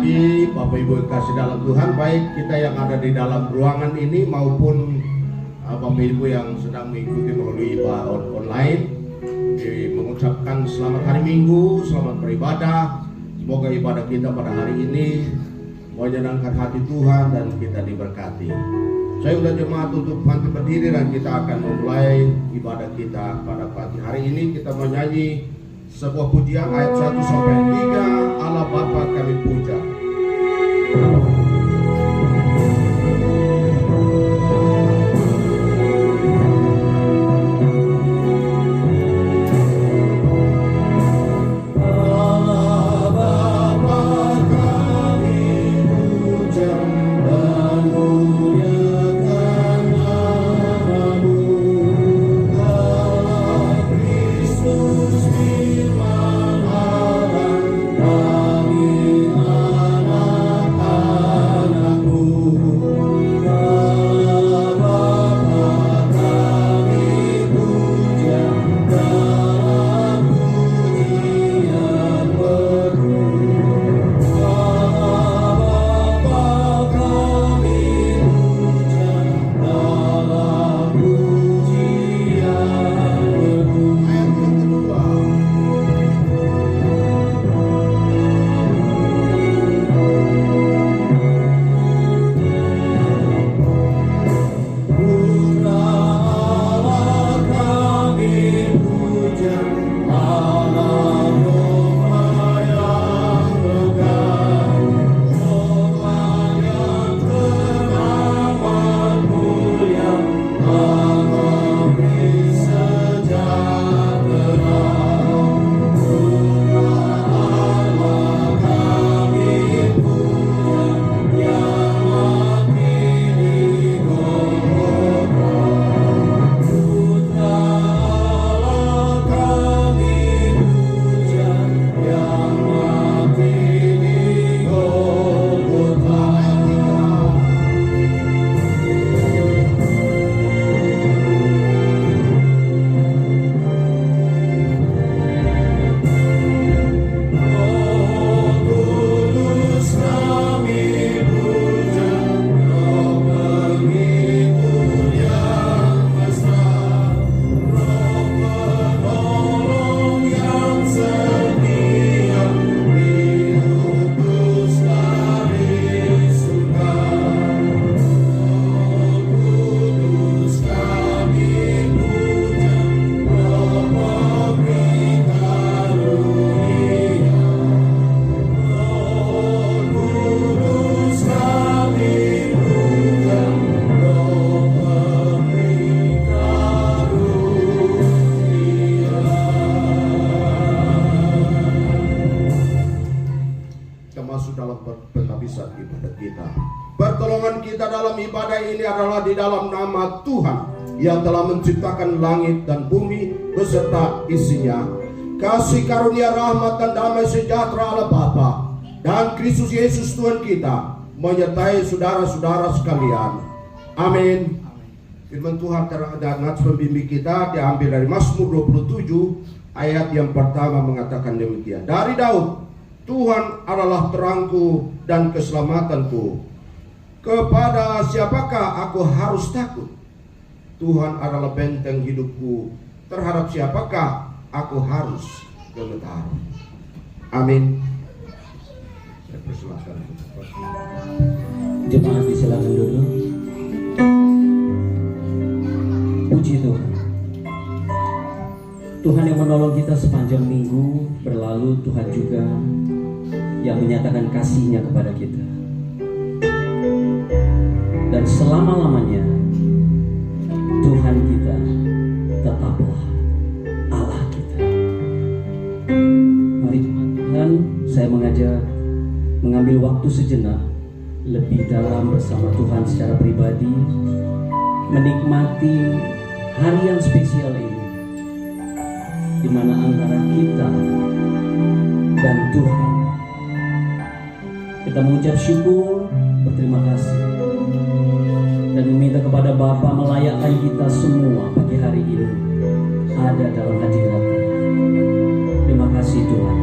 lagi Bapak Ibu yang kasih dalam Tuhan, baik kita yang ada di dalam ruangan ini maupun Bapak Ibu yang sedang mengikuti melalui online, mengucapkan selamat hari Minggu, selamat beribadah. Semoga ibadah kita pada hari ini menyenangkan hati Tuhan dan kita diberkati. Saya sudah jemaat untuk bangkit berdiri dan kita akan memulai ibadah kita pada pagi hari ini. Kita menyanyi sebuah pujian ayat 1 sampai 3, Allah Bapa kami puja. Di dalam nama Tuhan yang telah menciptakan langit dan bumi beserta isinya. Kasih karunia rahmat dan damai sejahtera Allah Bapa dan Kristus Yesus Tuhan kita menyertai saudara-saudara sekalian. Amin. Firman Tuhan terhadap pembimbing kita diambil dari Mazmur 27 ayat yang pertama mengatakan demikian. Dari Daud, Tuhan adalah terangku dan keselamatanku. Kepada siapakah aku harus takut? Tuhan adalah benteng hidupku. Terhadap siapakah aku harus gemetar? Amin. Saya persilahkan. Jemaat disilakan dulu. Puji Tuhan. Tuhan yang menolong kita sepanjang minggu berlalu, Tuhan juga yang menyatakan kasih-Nya kepada kita. Dan selama-lamanya Tuhan kita tetaplah Allah kita. Mari Tuhan, saya mengajak mengambil waktu sejenak lebih dalam bersama Tuhan secara pribadi, menikmati hari yang spesial ini, di mana antara kita dan Tuhan kita mengucap syukur, berterima kasih, dan meminta kepada Bapa melayakkan kita semua pagi hari ini ada dalam hadirat-Nya. Terima kasih Tuhan.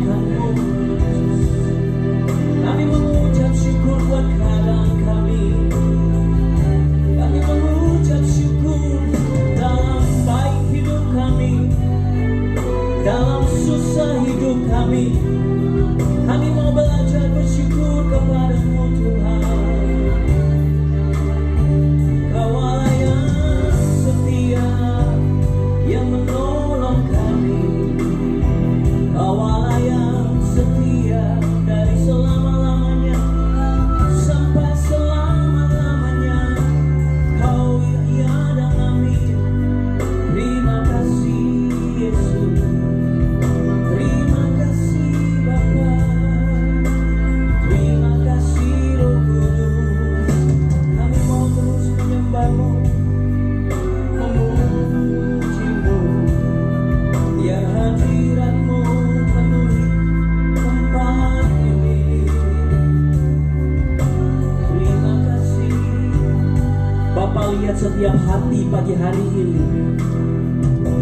memuliakan-Mu. Kami mengucap syukur buat keadaan kami. Kami mengucap syukur dalam baik hidup kami, dalam susah hidup kami. Kami mau belajar bersyukur kepada-Mu Tuhan. Kau-lah yang setia, yang menolong kami. Kau-lah yang setia dari selama-lamanya sampai selama-lamanya. Kau ya dan amin. Terima kasih Yesus. Terima kasih Bapa. Terima kasih Roh Kudus. Kami mau terus menyembah-Mu, memuji-Mu. Biar hadirat-Mu penuhi tempat ini. Terima kasih. Bapa, lihat setiap hati pagi hari ini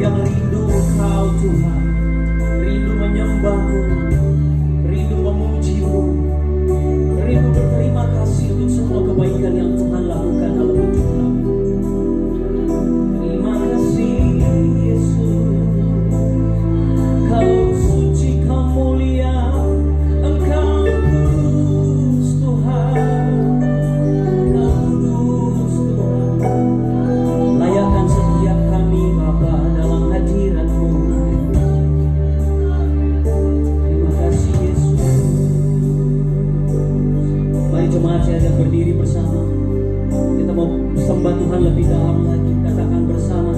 yang rindu Kau Tuhan, rindu menyembah-Mu, rindu memuji-Mu, rindu berterima kasih untuk semua kebaikan yang Tuhan lakukan dalam hidup kami. Terima kasih Yesus. Kau suci, Kau mulia, Engkau kudus Tuhan. Kau kudus Tuhan. Layakkan setiap kami Bapa dalam hadirat-Mu. Terima kasih Yesus. Mari jemaat yang berdiri bersama. Kita mau sembah Tuhan lebih dalam lagi. Katakan bersama.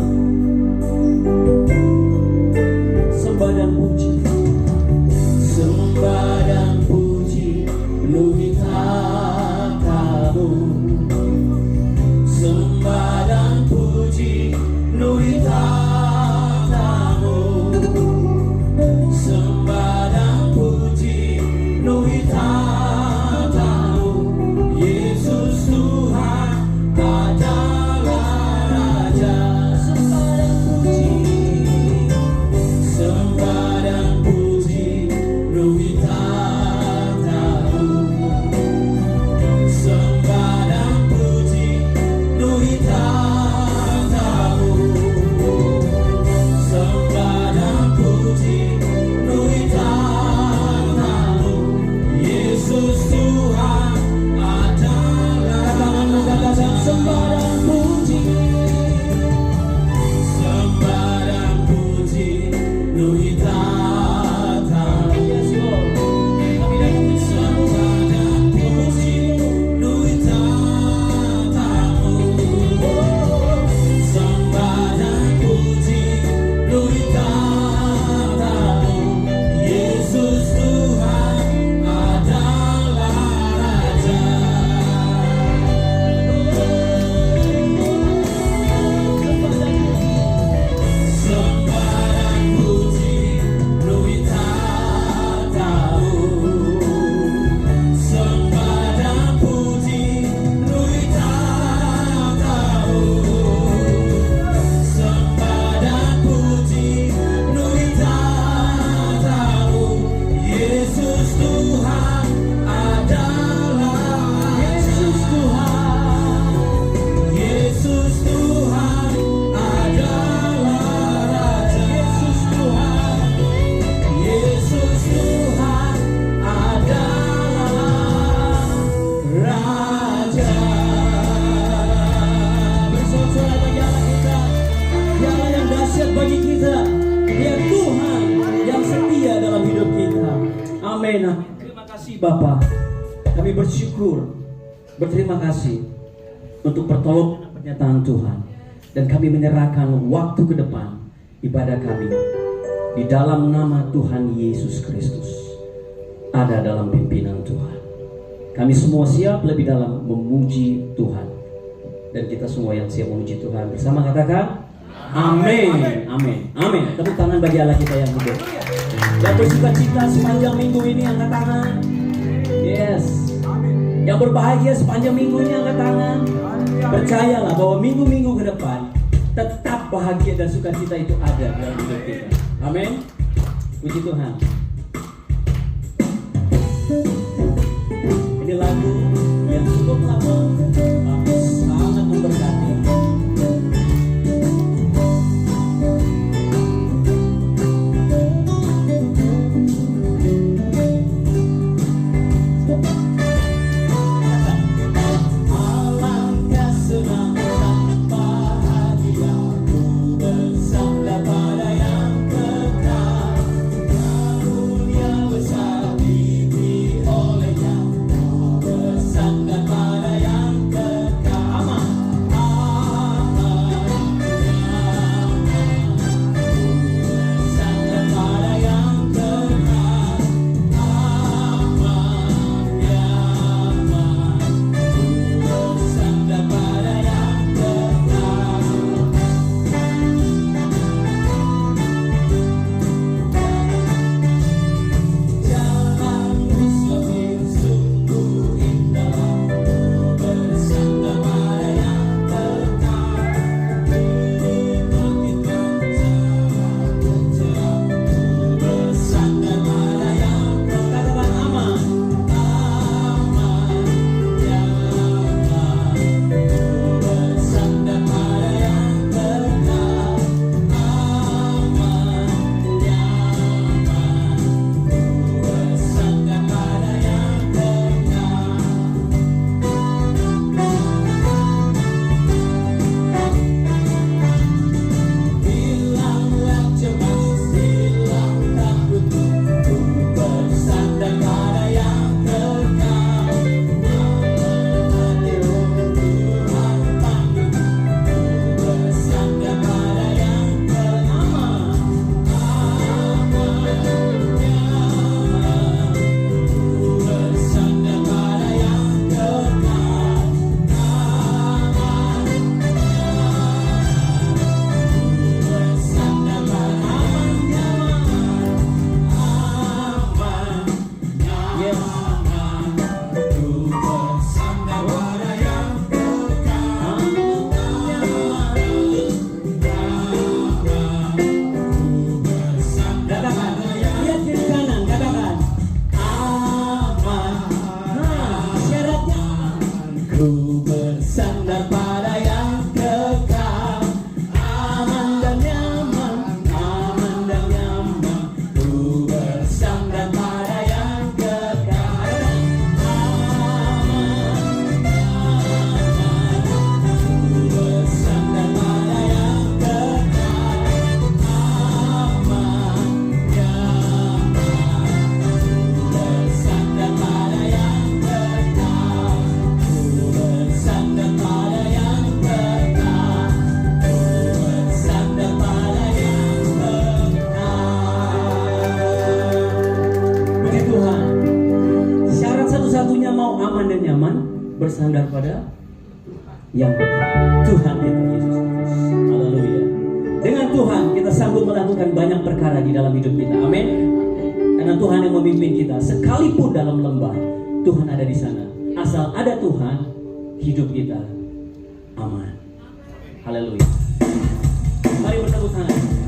Sembah dan puji. Sembah dan puji penuhi tata-Mu. Sembah dan puji penuhi tata-Mu. Sembah dan puji penuhi tata-Mu. Yesus Tuhan adalah Raja. Sembah dan puji. Sembah dan puji penuhi tata-Mu. Sembah dan puji penuhi tata-Mu. Sembah dan puji penuhi tata-Mu. Yesus Tuhan adalah. Katakan sembah dan puji. Sembah dan puji penuhi tata-Mu. Yes, Lord. Kami datang sembah dan puji penuhi tata-Mu. Sembah dan puji penuhi tata-Mu. Yesus Tuhan adalah Raja. Sembah dan puji penuhi tata-Mu. Sembah dan puji penuhi tata-Mu. Sembah dan puji penuhi tata-Mu. Yesus Tuhan adalah Yesus Tuhan. Yesus Tuhan adalah Raja. Yesus Tuhan. Yesus Tuhan adalah Raja. Bersorak bagi Allah kita, Dia yang dahsyat bagi kita, Dia Tuhan yang setia dalam hidup kita. Amin. Terima kasih Bapa. Kami bersyukur, berterima kasih untuk pertolongan dan pernyataan Tuhan. Dan kami menyerahkan waktu ke depan ibadah kami di dalam nama Tuhan Yesus Kristus, ada dalam pimpinan Tuhan. Kami semua siap lebih dalam memuji Tuhan. Dan kita semua yang siap memuji Tuhan bersama katakan amin. Amin. Amin. Tepuk tangan bagi Allah kita yang hidup. Dan bersuka-cita sepanjang minggu ini, angkat tangan. Yes. Yang berbahagia sepanjang minggu ini, angkat tangan. Percayalah bahwa minggu-minggu ke depan tetap bahagia dan sukacita itu ada dalam hidup kita. Amin. Puji Tuhan. bersandar pada yang betul, Tuhan kita Yesus Kristus. Haleluya. Dengan Tuhan kita sanggup melakukan banyak perkara di dalam hidup kita. Amin. Karena Tuhan yang memimpin kita. Sekalipun dalam lembah, Tuhan ada di sana. Asal ada Tuhan, hidup kita aman. Haleluya. Mari bertepuk tangan.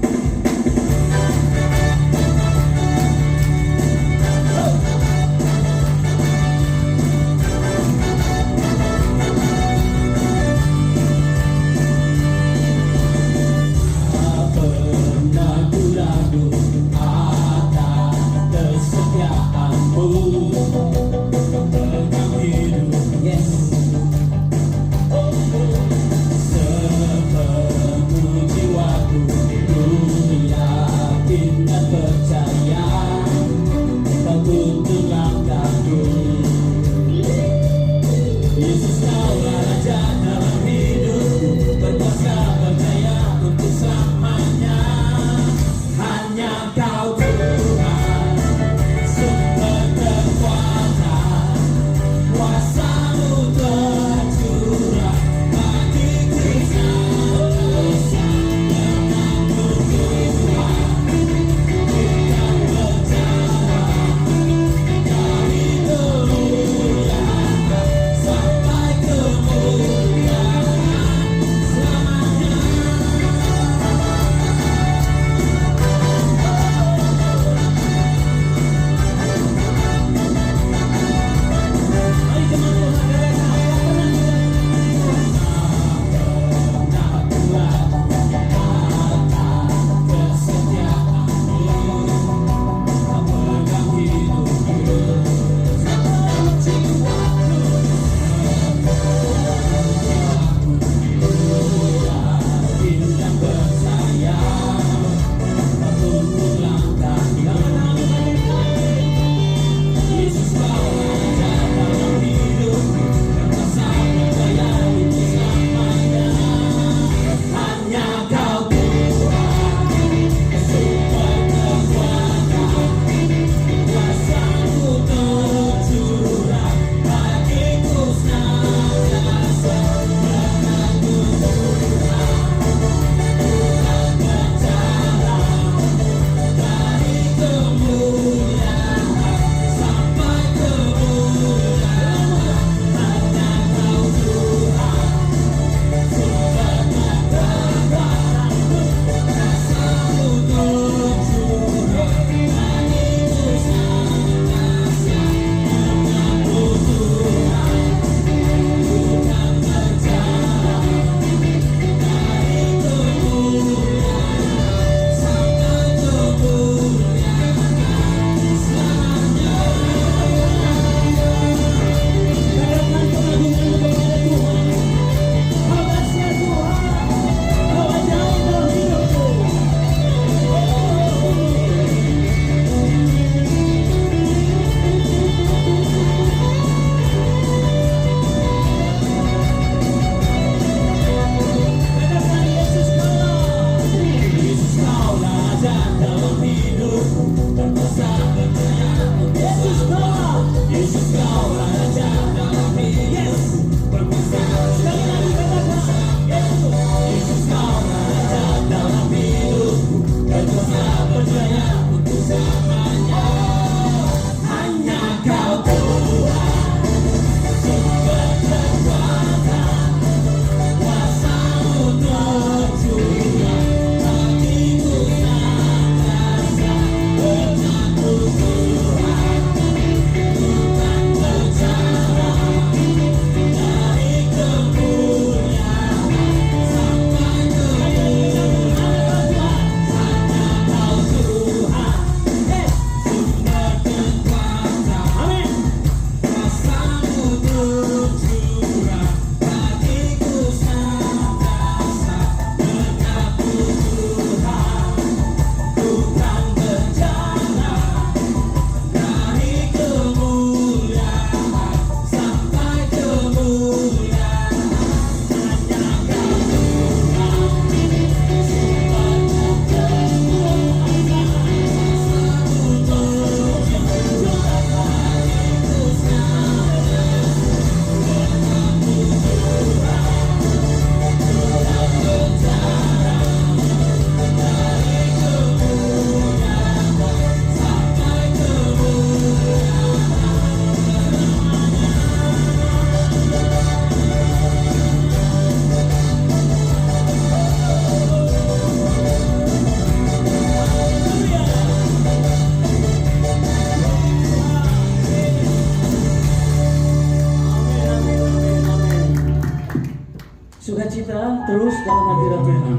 sukacita terus dalam hadirat Tuhan.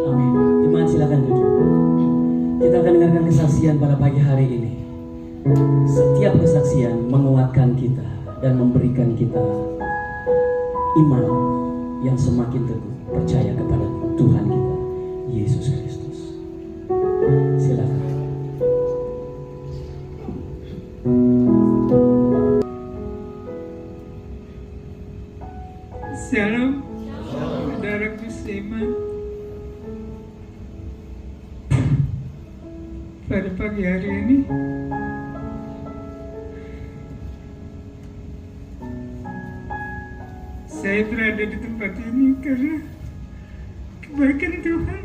Amin. Jemaat silakan duduk. Kita akan dengarkan kesaksian pada pagi hari ini. Setiap kesaksian menguatkan kita dan memberikan kita iman yang semakin teguh percaya kepada Tuhan kita, Yesus Kristus. Silakan. Shalom, saudaraku seiman. Pada pagi hari ini saya berada di tempat ini karena kebaikan Tuhan.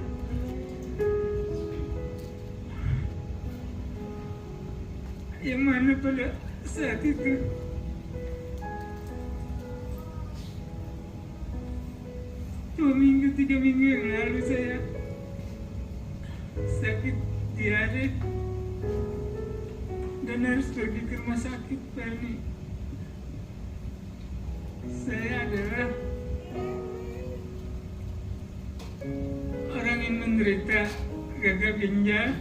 Yang mana pada saat itu tiga minggu yang lalu saya sakit diare dan harus pergi ke rumah sakit. Karena saya adalah orang yang menderita gagal ginjal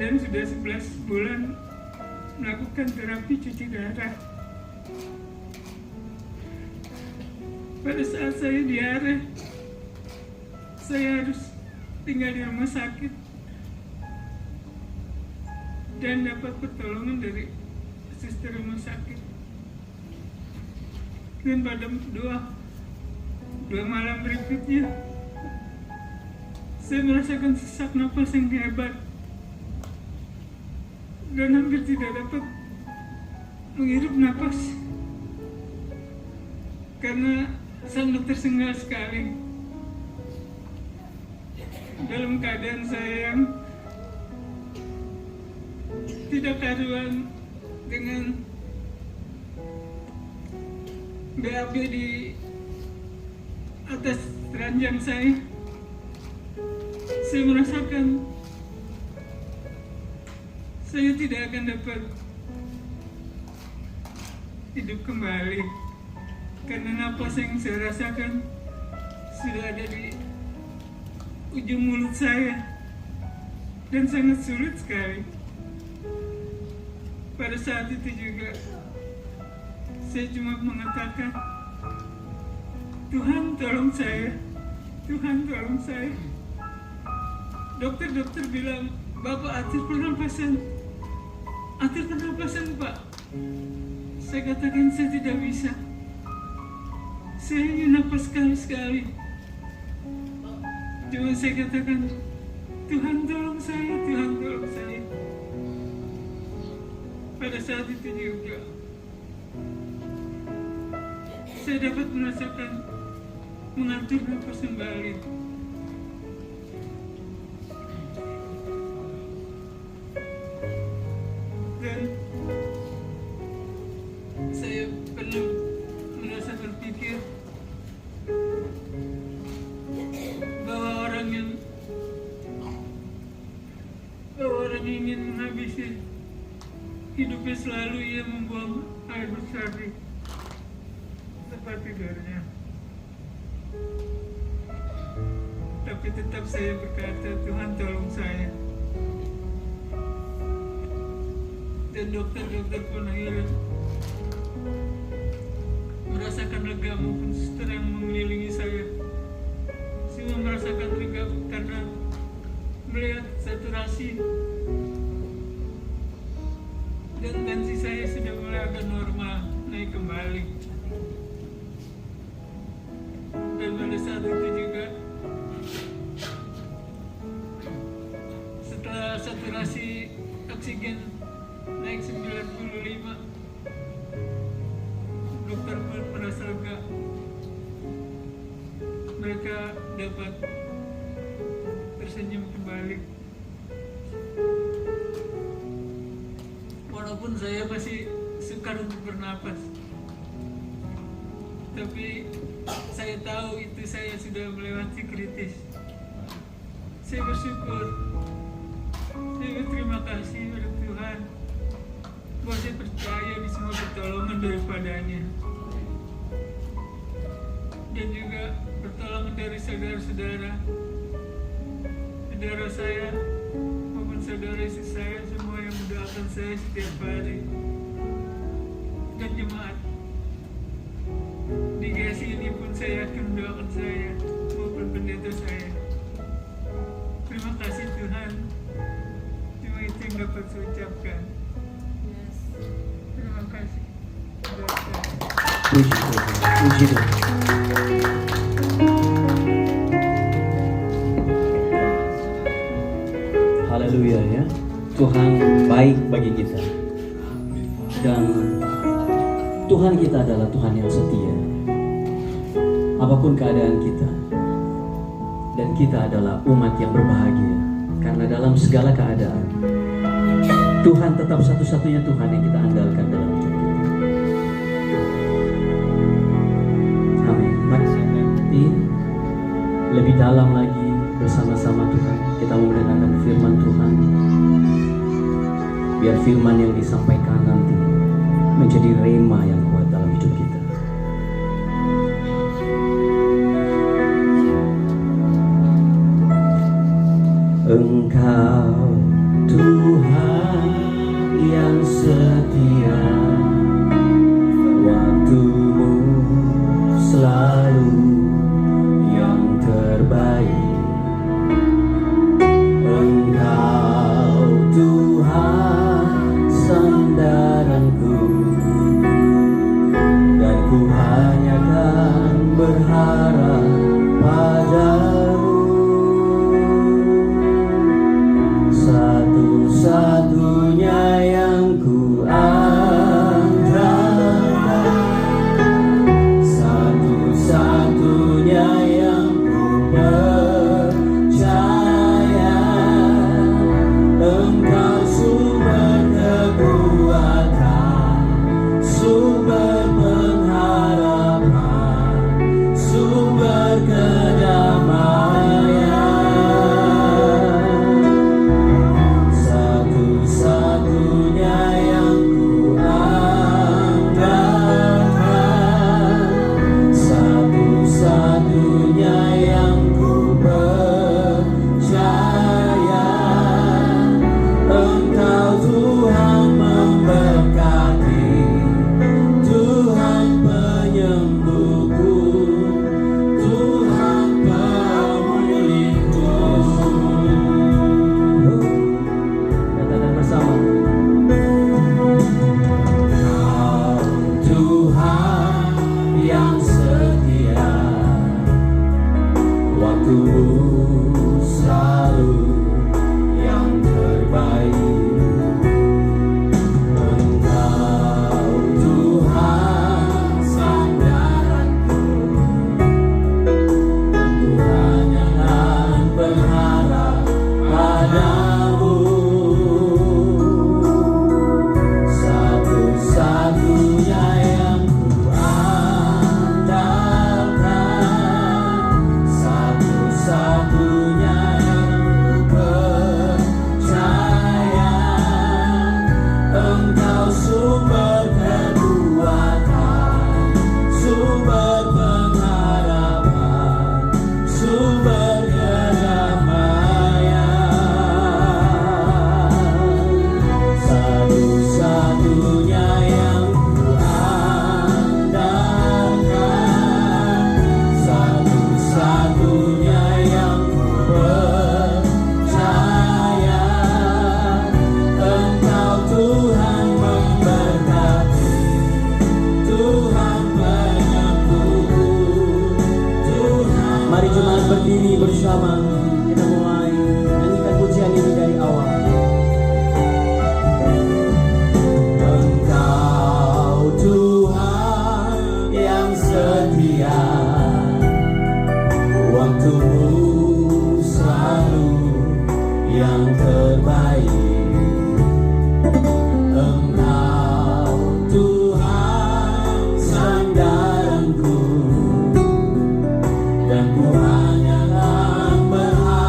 dan sudah 11 bulan melakukan terapi cuci darah. Pada saat saya diare, saya harus tinggal di rumah sakit dan dapat pertolongan dari suster rumah sakit. Dan pada dua malam berikutnya, saya merasakan sesak napas yang hebat dan hampir tidak dapat menghirup napas karena sangat tersengal sekali. Dalam keadaan saya yang tidak karuan dengan BAB di atas ranjang saya merasakan saya tidak akan dapat hidup kembali karena napas yang saya rasakan sudah ada di ujung mulut saya dan sangat sulit sekali. Pada saat itu juga saya cuma mengatakan, Tuhan tolong saya, Tuhan tolong saya. Dokter bilang, Bapak atur pernapasan Pak. Saya katakan saya tidak bisa. Saya ingin napas sekali-sekali. Cuma saya katakan, Tuhan tolong saya, Tuhan tolong saya. Pada saat itu juga, saya dapat merasakan mengatur napas kembali. Dan saya pernah merasa berpikir bahwa orang yang ingin menghabisi hidupnya selalu ia membuang air besar di tempat tidurnya. Tapi tetap saya berkata, Tuhan tolong saya. Dan dokter pun akhirnya merasakan lega, maupun suster yang mengelilingi saya semua merasakan lega karena melihat saturasi dan tensi saya sudah mulai agak normal, naik kembali. Dan pada saat itu juga setelah saturasi oksigen naik 95, dokter pun merasa lega. Mereka dapat tersenyum kembali. Walaupun saya masih sukar untuk bernapas, tapi saya tahu itu saya sudah melewati kritis. Saya bersyukur, saya berterima kasih pada Tuhan bahwa saya percaya di semua pertolongan daripadanya. dan juga pertolongan dari saudara-saudara saya maupun saudara istri saya semua yang mendoakan saya setiap hari, dan jemaat di GSI ini pun saya yakin mendoakan saya maupun pendeta saya. Terima kasih Tuhan, cuma itu yang dapat saya ucapkan. Terima kasih. Puji Tuhan, puji Tuhan. Haleluya ya. Tuhan baik bagi kita. Dan Tuhan kita adalah Tuhan yang setia. Apapun keadaan kita. Dan kita adalah umat yang berbahagia. Karena dalam segala keadaan Tuhan tetap satu-satunya Tuhan yang kita andalkan dalam hidup kita. Amin. Mari saya nanti lebih dalam lagi bersama-sama Tuhan. Kita mau mendengarkan firman Tuhan. Biar firman yang disampaikan nanti menjadi rema yang kuat dalam hidup kita. Engkau Tuhan yang setia, waktumu selalu yang terbaik. Engkau Tuhan sandaranku, dan ku hanya kan berharap padamu. Satu-satunya yang ku andalkan, satu-satunya yang ku percaya. Engkau sumber kekuatan, sumber pengharapan, sumber kedamaian. Satu-satunya yang ku andalkan, satu-satunya yang ku percaya. Engkau Tuhan memberkati, Tuhan penyembuhku, Tuhan pemulihku. Katakan bersama. Engkau Tuhan yang setia, waktumu selalu yang terbaik. Engkau Tuhan sandaranku, ku hanya kan berharap padamu. Satu-satunya yang ku andalkan, satu-satunya yang ku percaya. Engkau sumber kekuatan, sumber pengharapan, sumber kedamaian. Satu-satunya yang ku andalkan, satu-satunya yang ku percaya. Engkau Tuhan memberkati, Tuhan penyembuhku, Tuhan. Mari jemaat berdiri bersama. Kita mulai nyanyikan pujian ini dari awal. Engkau Tuhan yang setia, waktumu selalu yang terbaik. Engkau Tuhan sandaranku, dan ku hanya kan berharap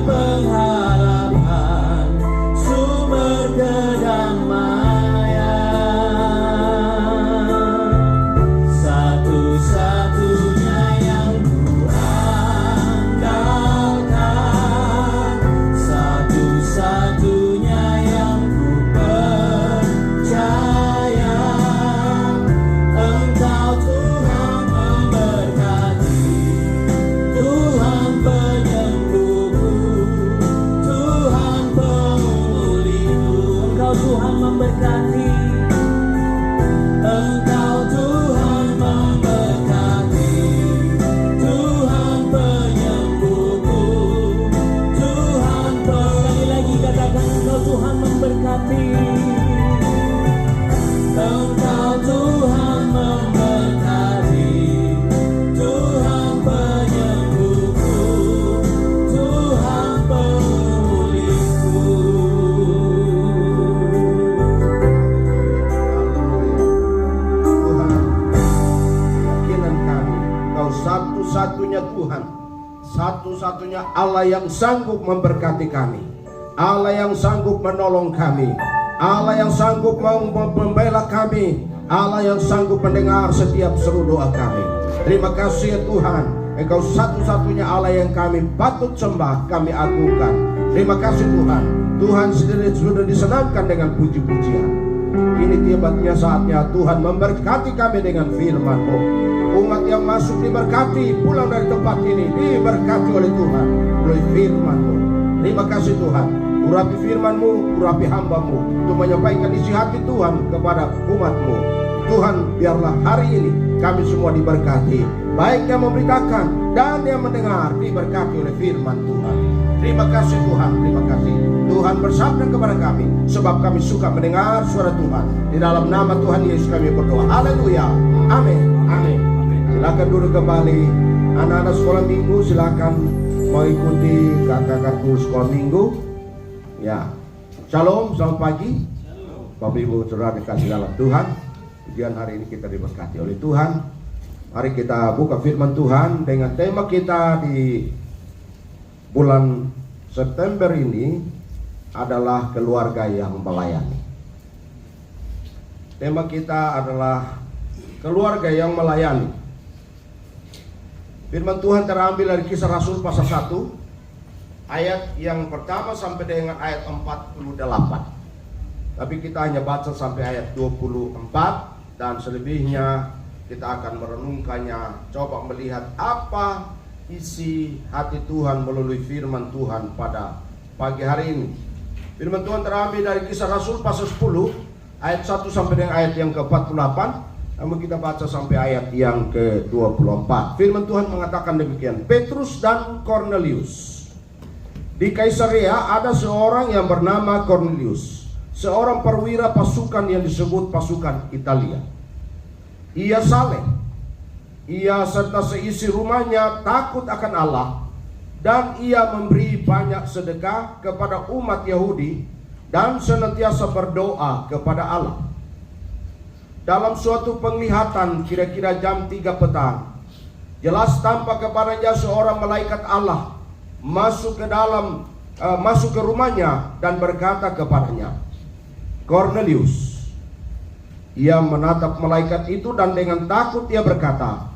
pengharapan, sumber kedamaian, satu-satunya yang ku andalkan, satu-satunya yang ku percaya. Engkau Tuhan memberkati, Tuhan penyembuhku, Tuhan pemulihku. Engkau Tuhan memberkati, Engkau Tuhan memberkati, Tuhan penyembuhku, Tuhan sekali lagi katakan, Engkau Tuhan memberkati, Engkau Tuhan memberkati, Tuhan penyembuhku, Tuhan pemulihku. Tuhan, keyakinan kami, Kau satu-satunya Tuhan, satu-satunya Allah yang sanggup memberkati kami, Allah yang sanggup menolong kami, Allah yang sanggup membela kami, Allah yang sanggup mendengar setiap seru doa kami. Terima kasih ya Tuhan, Engkau satu-satunya Allah yang kami patut sembah, kami agungkan. Terima kasih Tuhan, Tuhan sendiri sudah disenangkan dengan puji-pujian. Ini tiba-tiba saatnya Tuhan memberkati kami dengan firman-Mu. Umat yang masuk diberkati, pulang dari tempat ini diberkati oleh Tuhan, oleh firman-Mu. Terima kasih Tuhan, urapi firman-Mu, urapi hamba-Mu untuk menyampaikan isi hati Tuhan kepada umat-Mu. Tuhan, biarlah hari ini kami semua diberkati, baik yang memberitakan dan yang mendengar diberkati oleh firman Tuhan. Terima kasih Tuhan, terima kasih. Tuhan bersabda kepada kami, sebab kami suka mendengar suara Tuhan. Di dalam nama Tuhan Yesus kami berdoa. Haleluya. Amin. Amin. Silakan duduk kembali. Anak-anak sekolah minggu silakan mengikuti kakak-kakakku sekolah minggu. Ya. Shalom, selamat pagi. Bapak Ibu Saudara dikasih dalam Tuhan. Ujian hari ini kita diberkati oleh Tuhan. Mari kita buka firman Tuhan dengan tema kita di bulan September ini adalah keluarga yang melayani. Tema kita adalah keluarga yang melayani. Firman Tuhan terambil dari Kisah Rasul pasal 1 ayat yang pertama sampai dengan ayat 48. Tapi kita hanya baca sampai ayat 24 dan selebihnya kita akan merenungkannya, coba melihat apa isi hati Tuhan melalui firman Tuhan pada pagi hari ini. Firman Tuhan terambil dari Kisah Rasul pasal 10 ayat 1 sampai dengan ayat yang ke-48. Namun kita baca sampai ayat yang ke-24. Firman Tuhan mengatakan demikian. Petrus dan Cornelius. Di Kaisarea ada seorang yang bernama Cornelius, seorang perwira pasukan yang disebut pasukan Italia. Ia saleh. Ia serta seisi rumahnya takut akan Allah, dan ia memberi banyak sedekah kepada umat Yahudi dan senantiasa berdoa kepada Allah. Dalam suatu penglihatan kira-kira jam 3 petang, jelas tampak kepadanya seorang malaikat Allah masuk ke rumahnya dan berkata kepadanya, Cornelius. Ia menatap malaikat itu dan dengan takut ia berkata,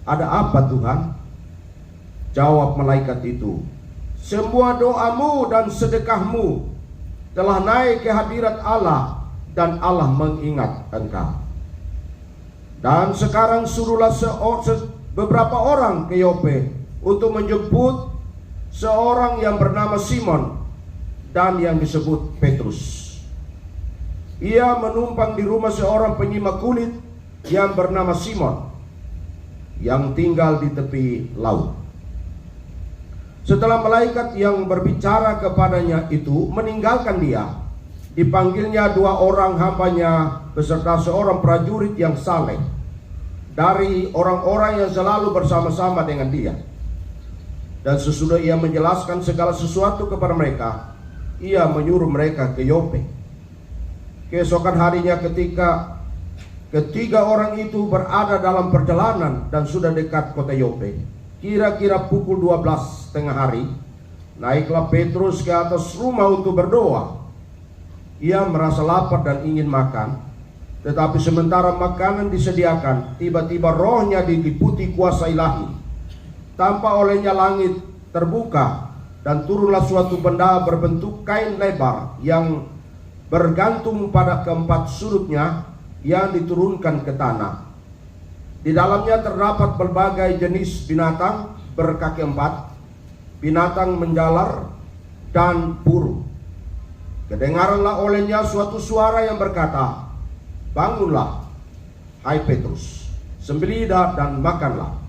ada apa Tuhan? Jawab malaikat itu, semua doamu dan sedekahmu telah naik ke hadirat Allah dan Allah mengingat engkau. Dan sekarang suruhlah beberapa orang ke Yope untuk menjemput seorang yang bernama Simon dan yang disebut Petrus. Ia menumpang di rumah seorang penyimak kulit yang bernama Simon, yang tinggal di tepi laut. Setelah malaikat yang berbicara kepadanya itu meninggalkan dia, dipanggilnya 2 orang hambanya beserta seorang prajurit yang saleh dari orang-orang yang selalu bersama-sama dengan dia. Dan sesudah ia menjelaskan segala sesuatu kepada mereka, ia menyuruh mereka ke Yope. Keesokan harinya ketika ketiga orang itu berada dalam perjalanan dan sudah dekat kota Yope, kira-kira pukul 12 tengah hari, Naiklah Petrus ke atas rumah untuk berdoa. Ia merasa lapar dan ingin makan. Tetapi sementara makanan disediakan, tiba-tiba rohnya diliputi kuasa ilahi. Tampak olehnya langit terbuka, dan turunlah suatu benda berbentuk kain lebar yang bergantung pada keempat sudutnya, yang diturunkan ke tanah. Di dalamnya terdapat berbagai jenis binatang berkaki empat, binatang menjalar, dan burung. Kedengaranlah olehnya suatu suara yang berkata, "Bangunlah, hai Petrus, sembelihlah dan makanlah."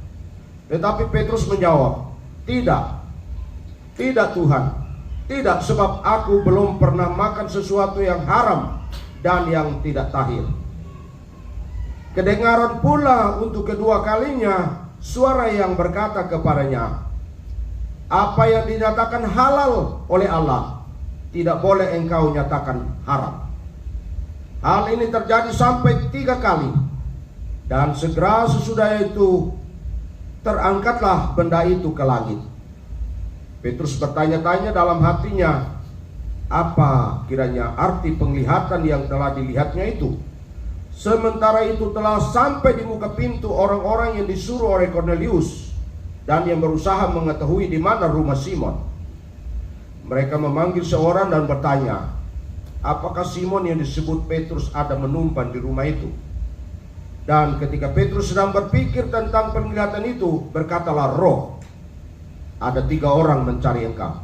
Tetapi Petrus menjawab, Tidak Tuhan, tidak, sebab aku belum pernah makan sesuatu yang haram dan yang tidak tahir." Kedengaran pula untuk kedua kalinya suara yang berkata kepadanya, "Apa yang dinyatakan halal oleh Allah, tidak boleh engkau nyatakan haram." Hal ini terjadi sampai 3 kali. Dan segera sesudah itu terangkatlah benda itu ke langit. Petrus bertanya-tanya dalam hatinya, apa kiranya arti penglihatan yang telah dilihatnya itu. Sementara itu telah sampai di muka pintu orang-orang yang disuruh oleh Kornelius, dan yang berusaha mengetahui di mana rumah Simon. Mereka memanggil seorang dan bertanya, apakah Simon yang disebut Petrus ada menumpan di rumah itu? Dan ketika Petrus sedang berpikir tentang penglihatan itu, berkatalah roh, ada 3 orang mencari engkau.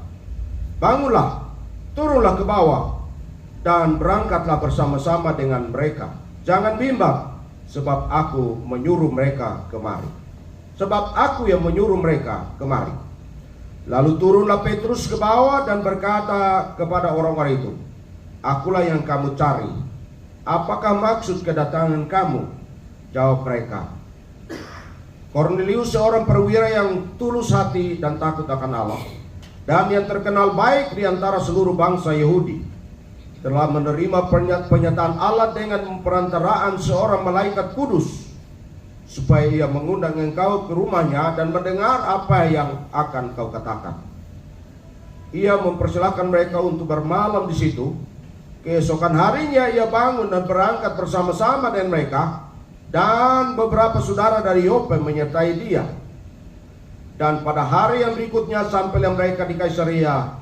Bangunlah, turunlah ke bawah, dan berangkatlah bersama-sama dengan mereka. Jangan bimbang, sebab aku menyuruh mereka kemari. Sebab aku yang menyuruh mereka kemari. Lalu turunlah Petrus ke bawah dan berkata kepada orang-orang itu, "Akulah yang kamu cari. Apakah maksud kedatangan kamu?" Jawab mereka, "Kornelius seorang perwira yang tulus hati dan takut akan Allah, dan yang terkenal baik di antara seluruh bangsa Yahudi, telah menerima pernyataan Allah dengan perantaraan seorang malaikat kudus, supaya ia mengundang engkau ke rumahnya dan mendengar apa yang akan kau katakan." Ia mempersilahkan mereka untuk bermalam di situ. Keesokan harinya ia bangun dan berangkat bersama-sama dengan mereka, dan beberapa saudara dari Yope menyertai dia. Dan pada hari yang berikutnya sampailah mereka di Kaisarea.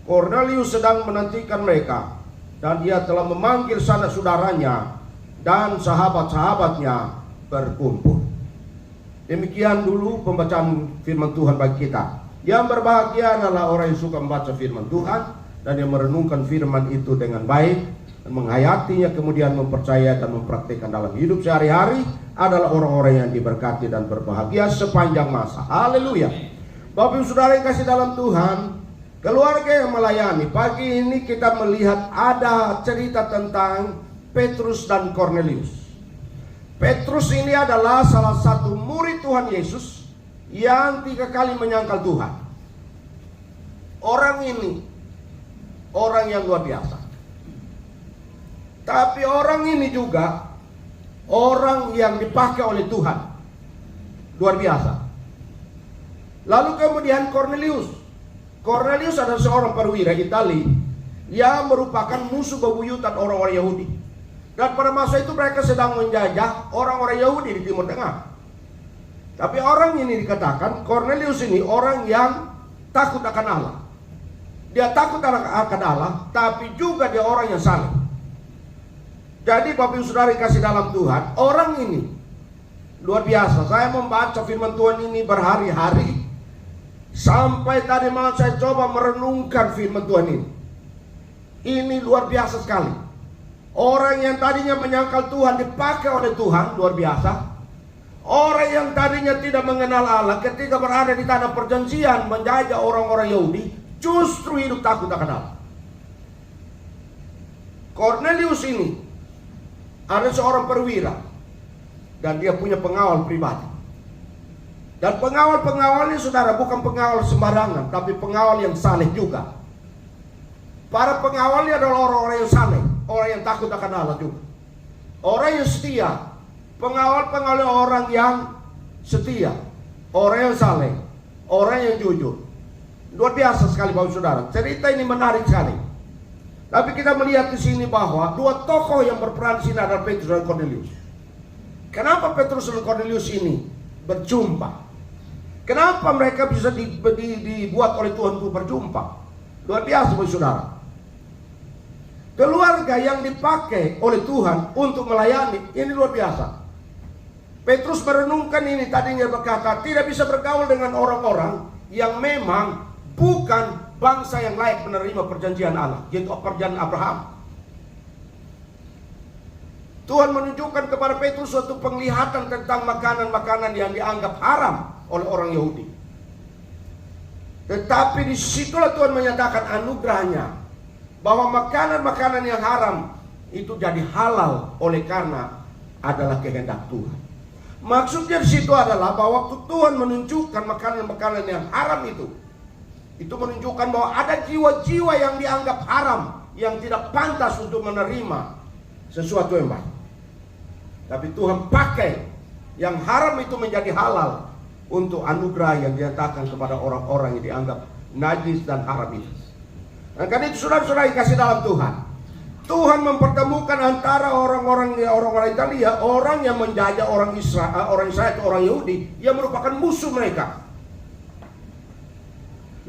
Kornelius sedang menantikan mereka, dan dia telah memanggil sanak saudaranya dan sahabat-sahabatnya berkumpul. Demikian dulu pembacaan firman Tuhan bagi kita. Yang berbahagia adalah orang yang suka membaca firman Tuhan dan yang merenungkan firman itu dengan baik, menghayatinya, kemudian mempercayai dan mempraktikkan dalam hidup sehari-hari, adalah orang-orang yang diberkati dan berbahagia sepanjang masa. Haleluya. Bapak Ibu Saudara yang kasih dalam Tuhan, keluarga yang melayani, pagi ini kita melihat ada cerita tentang Petrus dan Kornelius. Petrus ini adalah salah satu murid Tuhan Yesus yang 3 kali menyangkal Tuhan. Orang ini orang yang luar biasa. Tapi orang ini juga orang yang dipakai oleh Tuhan. Luar biasa. Lalu kemudian Kornelius. Kornelius adalah seorang perwira Italia yang merupakan musuh bebuyutan orang-orang Yahudi. Dan pada masa itu mereka sedang menjajah orang-orang Yahudi di Timur Tengah. Tapi orang ini dikatakan, Kornelius ini orang yang takut akan Allah. Dia takut akan Allah, tapi juga dia orang yang saleh. Jadi Bapak Ibu Saudara kasih dalam Tuhan, orang ini luar biasa. Saya membaca firman Tuhan ini berhari-hari, sampai tadi malam saya coba merenungkan firman Tuhan ini. Ini luar biasa sekali. Orang yang tadinya menyangkal Tuhan dipakai oleh Tuhan, luar biasa. Orang yang tadinya tidak mengenal Allah, ketika berada di tanah perjanjian menjajah orang-orang Yahudi, justru hidup takut akan Allah. Kornelius ini ada seorang perwira, dan dia punya pengawal pribadi. Dan pengawal-pengawal ini, saudara, bukan pengawal sembarangan, tapi pengawal yang saleh juga. Para pengawal ini adalah orang-orang yang saleh, orang yang takut akan Allah juga, orang yang setia. Pengawal-pengawal orang yang setia, orang yang saleh, orang yang jujur. Luar biasa sekali Bapak Saudara. Cerita ini menarik sekali. Tapi kita melihat di sini bahwa dua tokoh yang berperan di sini adalah Petrus dan Cornelius. Kenapa Petrus dan Cornelius ini berjumpa? Kenapa mereka bisa dibuat oleh Tuhan untuk berjumpa? Luar biasa Bapak Saudara. Keluarga yang dipakai oleh Tuhan untuk melayani, ini luar biasa. Petrus merenungkan ini, tadinya berkata tidak bisa bergaul dengan orang-orang yang memang bukan bangsa yang layak menerima perjanjian Allah, yaitu perjanjian Abraham. Tuhan menunjukkan kepada Petrus suatu penglihatan tentang makanan-makanan yang dianggap haram oleh orang Yahudi. Tetapi disitulah Tuhan menyatakan anugerahnya, bahwa makanan-makanan yang haram itu jadi halal oleh karena adalah kehendak Tuhan. Maksudnya di situ adalah bahwa waktu Tuhan menunjukkan makanan-makanan yang haram itu menunjukkan bahwa ada jiwa-jiwa yang dianggap haram, yang tidak pantas untuk menerima sesuatu yang baik. Tapi Tuhan pakai yang haram itu menjadi halal untuk anugerah yang dinyatakan kepada orang-orang yang dianggap najis dan haram itu. Dan karena itu saudara-saudara yang kasih dalam Tuhan, Tuhan mempertemukan antara orang-orang Italia, orang yang menjajah orang Israel itu orang Yahudi yang merupakan musuh mereka.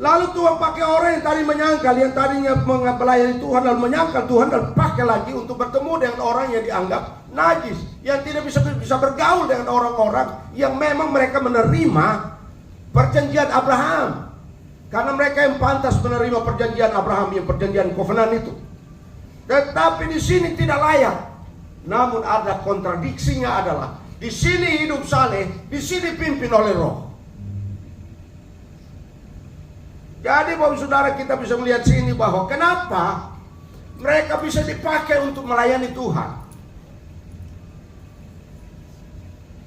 Lalu Tuhan pakai orang yang tadi menyangkal, yang tadinya melayani Tuhan lalu menyangkal Tuhan, dan pakai lagi untuk bertemu dengan orang yang dianggap najis, yang tidak bisa bergaul dengan orang-orang yang memang mereka menerima perjanjian Abraham. Karena mereka yang pantas menerima perjanjian Abraham, yang perjanjian covenant itu. Tetapi di sini tidak layak. Namun ada kontradiksinya adalah di sini hidup saleh, di sini pimpin oleh Roh. Jadi Bapak Saudara, kita bisa melihat sini bahwa kenapa mereka bisa dipakai untuk melayani Tuhan.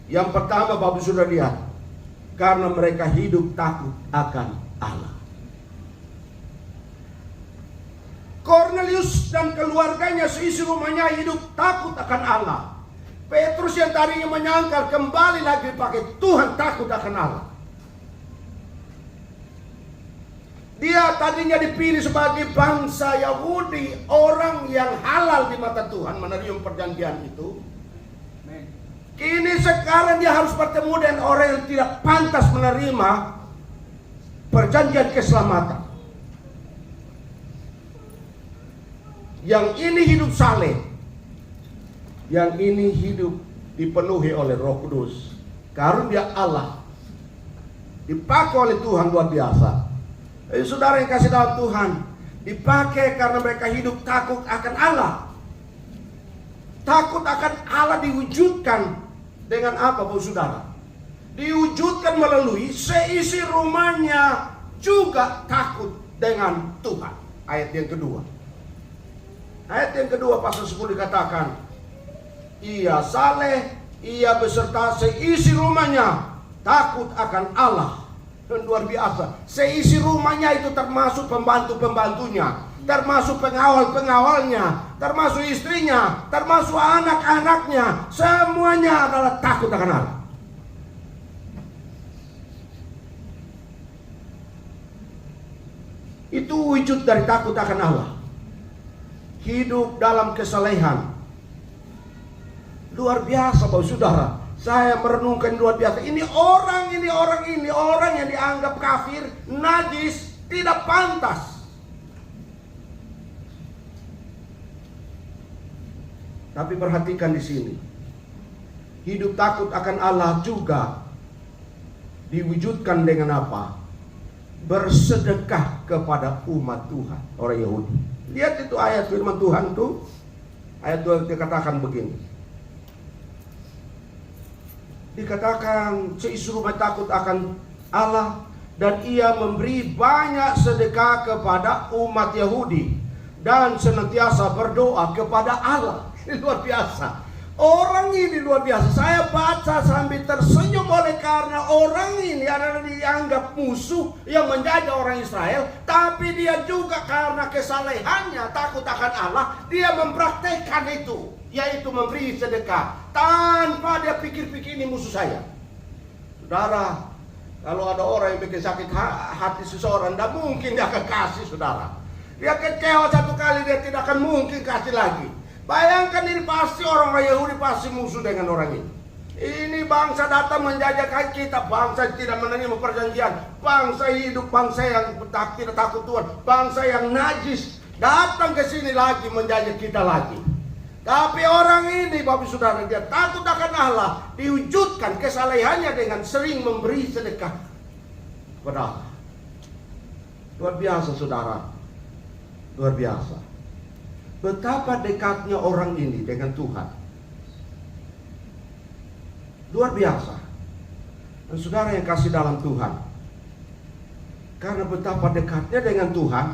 Yang pertama Bapak Saudara lihat, karena mereka hidup takut akan Allah. Cornelius dan keluarganya seisi rumahnya hidup takut akan Allah. Petrus yang tadinya menyangkal kembali lagi pakai Tuhan takut akan Allah. Dia tadinya dipilih sebagai bangsa Yahudi, orang yang halal di mata Tuhan menerima perjanjian itu. Kini sekarang dia harus bertemu dengan orang yang tidak pantas menerima perjanjian keselamatan. Yang ini hidup saleh, yang ini hidup dipenuhi oleh Roh Kudus, karunia Allah, dipakai oleh Tuhan luar biasa. Saudara yang kasih dalam Tuhan, dipakai karena mereka hidup takut akan Allah. Takut akan Allah diwujudkan dengan apa Bapak Saudara? Diwujudkan melalui seisi rumahnya juga takut dengan Tuhan. Ayat yang kedua. Ayat yang kedua pasal 10 dikatakan, ia saleh, ia beserta seisi rumahnya takut akan Allah. Dan luar biasa, seisi rumahnya itu termasuk pembantu-pembantunya, termasuk pengawal-pengawalnya, termasuk istrinya, termasuk anak-anaknya. Semuanya adalah takut akan Allah. Itu wujud dari takut akan Allah. Hidup dalam kesalehan. Luar biasa Bapak Saudara. Saya merenungkan luar biasa. Ini orang yang dianggap kafir, najis, tidak pantas. Tapi perhatikan di sini. Hidup takut akan Allah juga diwujudkan dengan apa? Bersedekah kepada umat Tuhan, orang Yahudi. Lihat itu ayat firman Tuhan tuh. Ayat 2 dikatakan begini. Dikatakan seisi rumah takut akan Allah, dan ia memberi banyak sedekah kepada umat Yahudi dan senantiasa berdoa kepada Allah. Ini luar biasa. Orang ini luar biasa. Saya baca sambil tersenyum oleh karena orang ini adalah dianggap musuh yang menjajah orang Israel, tapi dia juga karena kesalehannya takut akan Allah, dia mempraktekkan itu, yaitu memberi sedekah tanpa dia pikir-pikir ini musuh saya. Saudara, Kalau ada orang yang bikin sakit hati seseorang, tidak mungkin dia akan kasih, saudara. Dia kecewa satu kali, dia tidak akan mungkin kasih lagi. Bayangkan ini pasti orang Yahudi pasti musuh dengan orang ini. Ini bangsa datang menjajah kita, bangsa tidak menerima perjanjian, bangsa hidup, bangsa yang tidak takut Tuhan, bangsa yang najis, datang ke sini lagi menjajah kita lagi. Tapi orang ini, Bapak Saudara, dia takut akan Allah, diwujudkan kesalehannya dengan sering memberi sedekah kepada Allah. Luar biasa, saudara, luar biasa. Betapa dekatnya orang ini dengan Tuhan. Luar biasa. Dan saudara yang kasih dalam Tuhan, karena betapa dekatnya dengan Tuhan,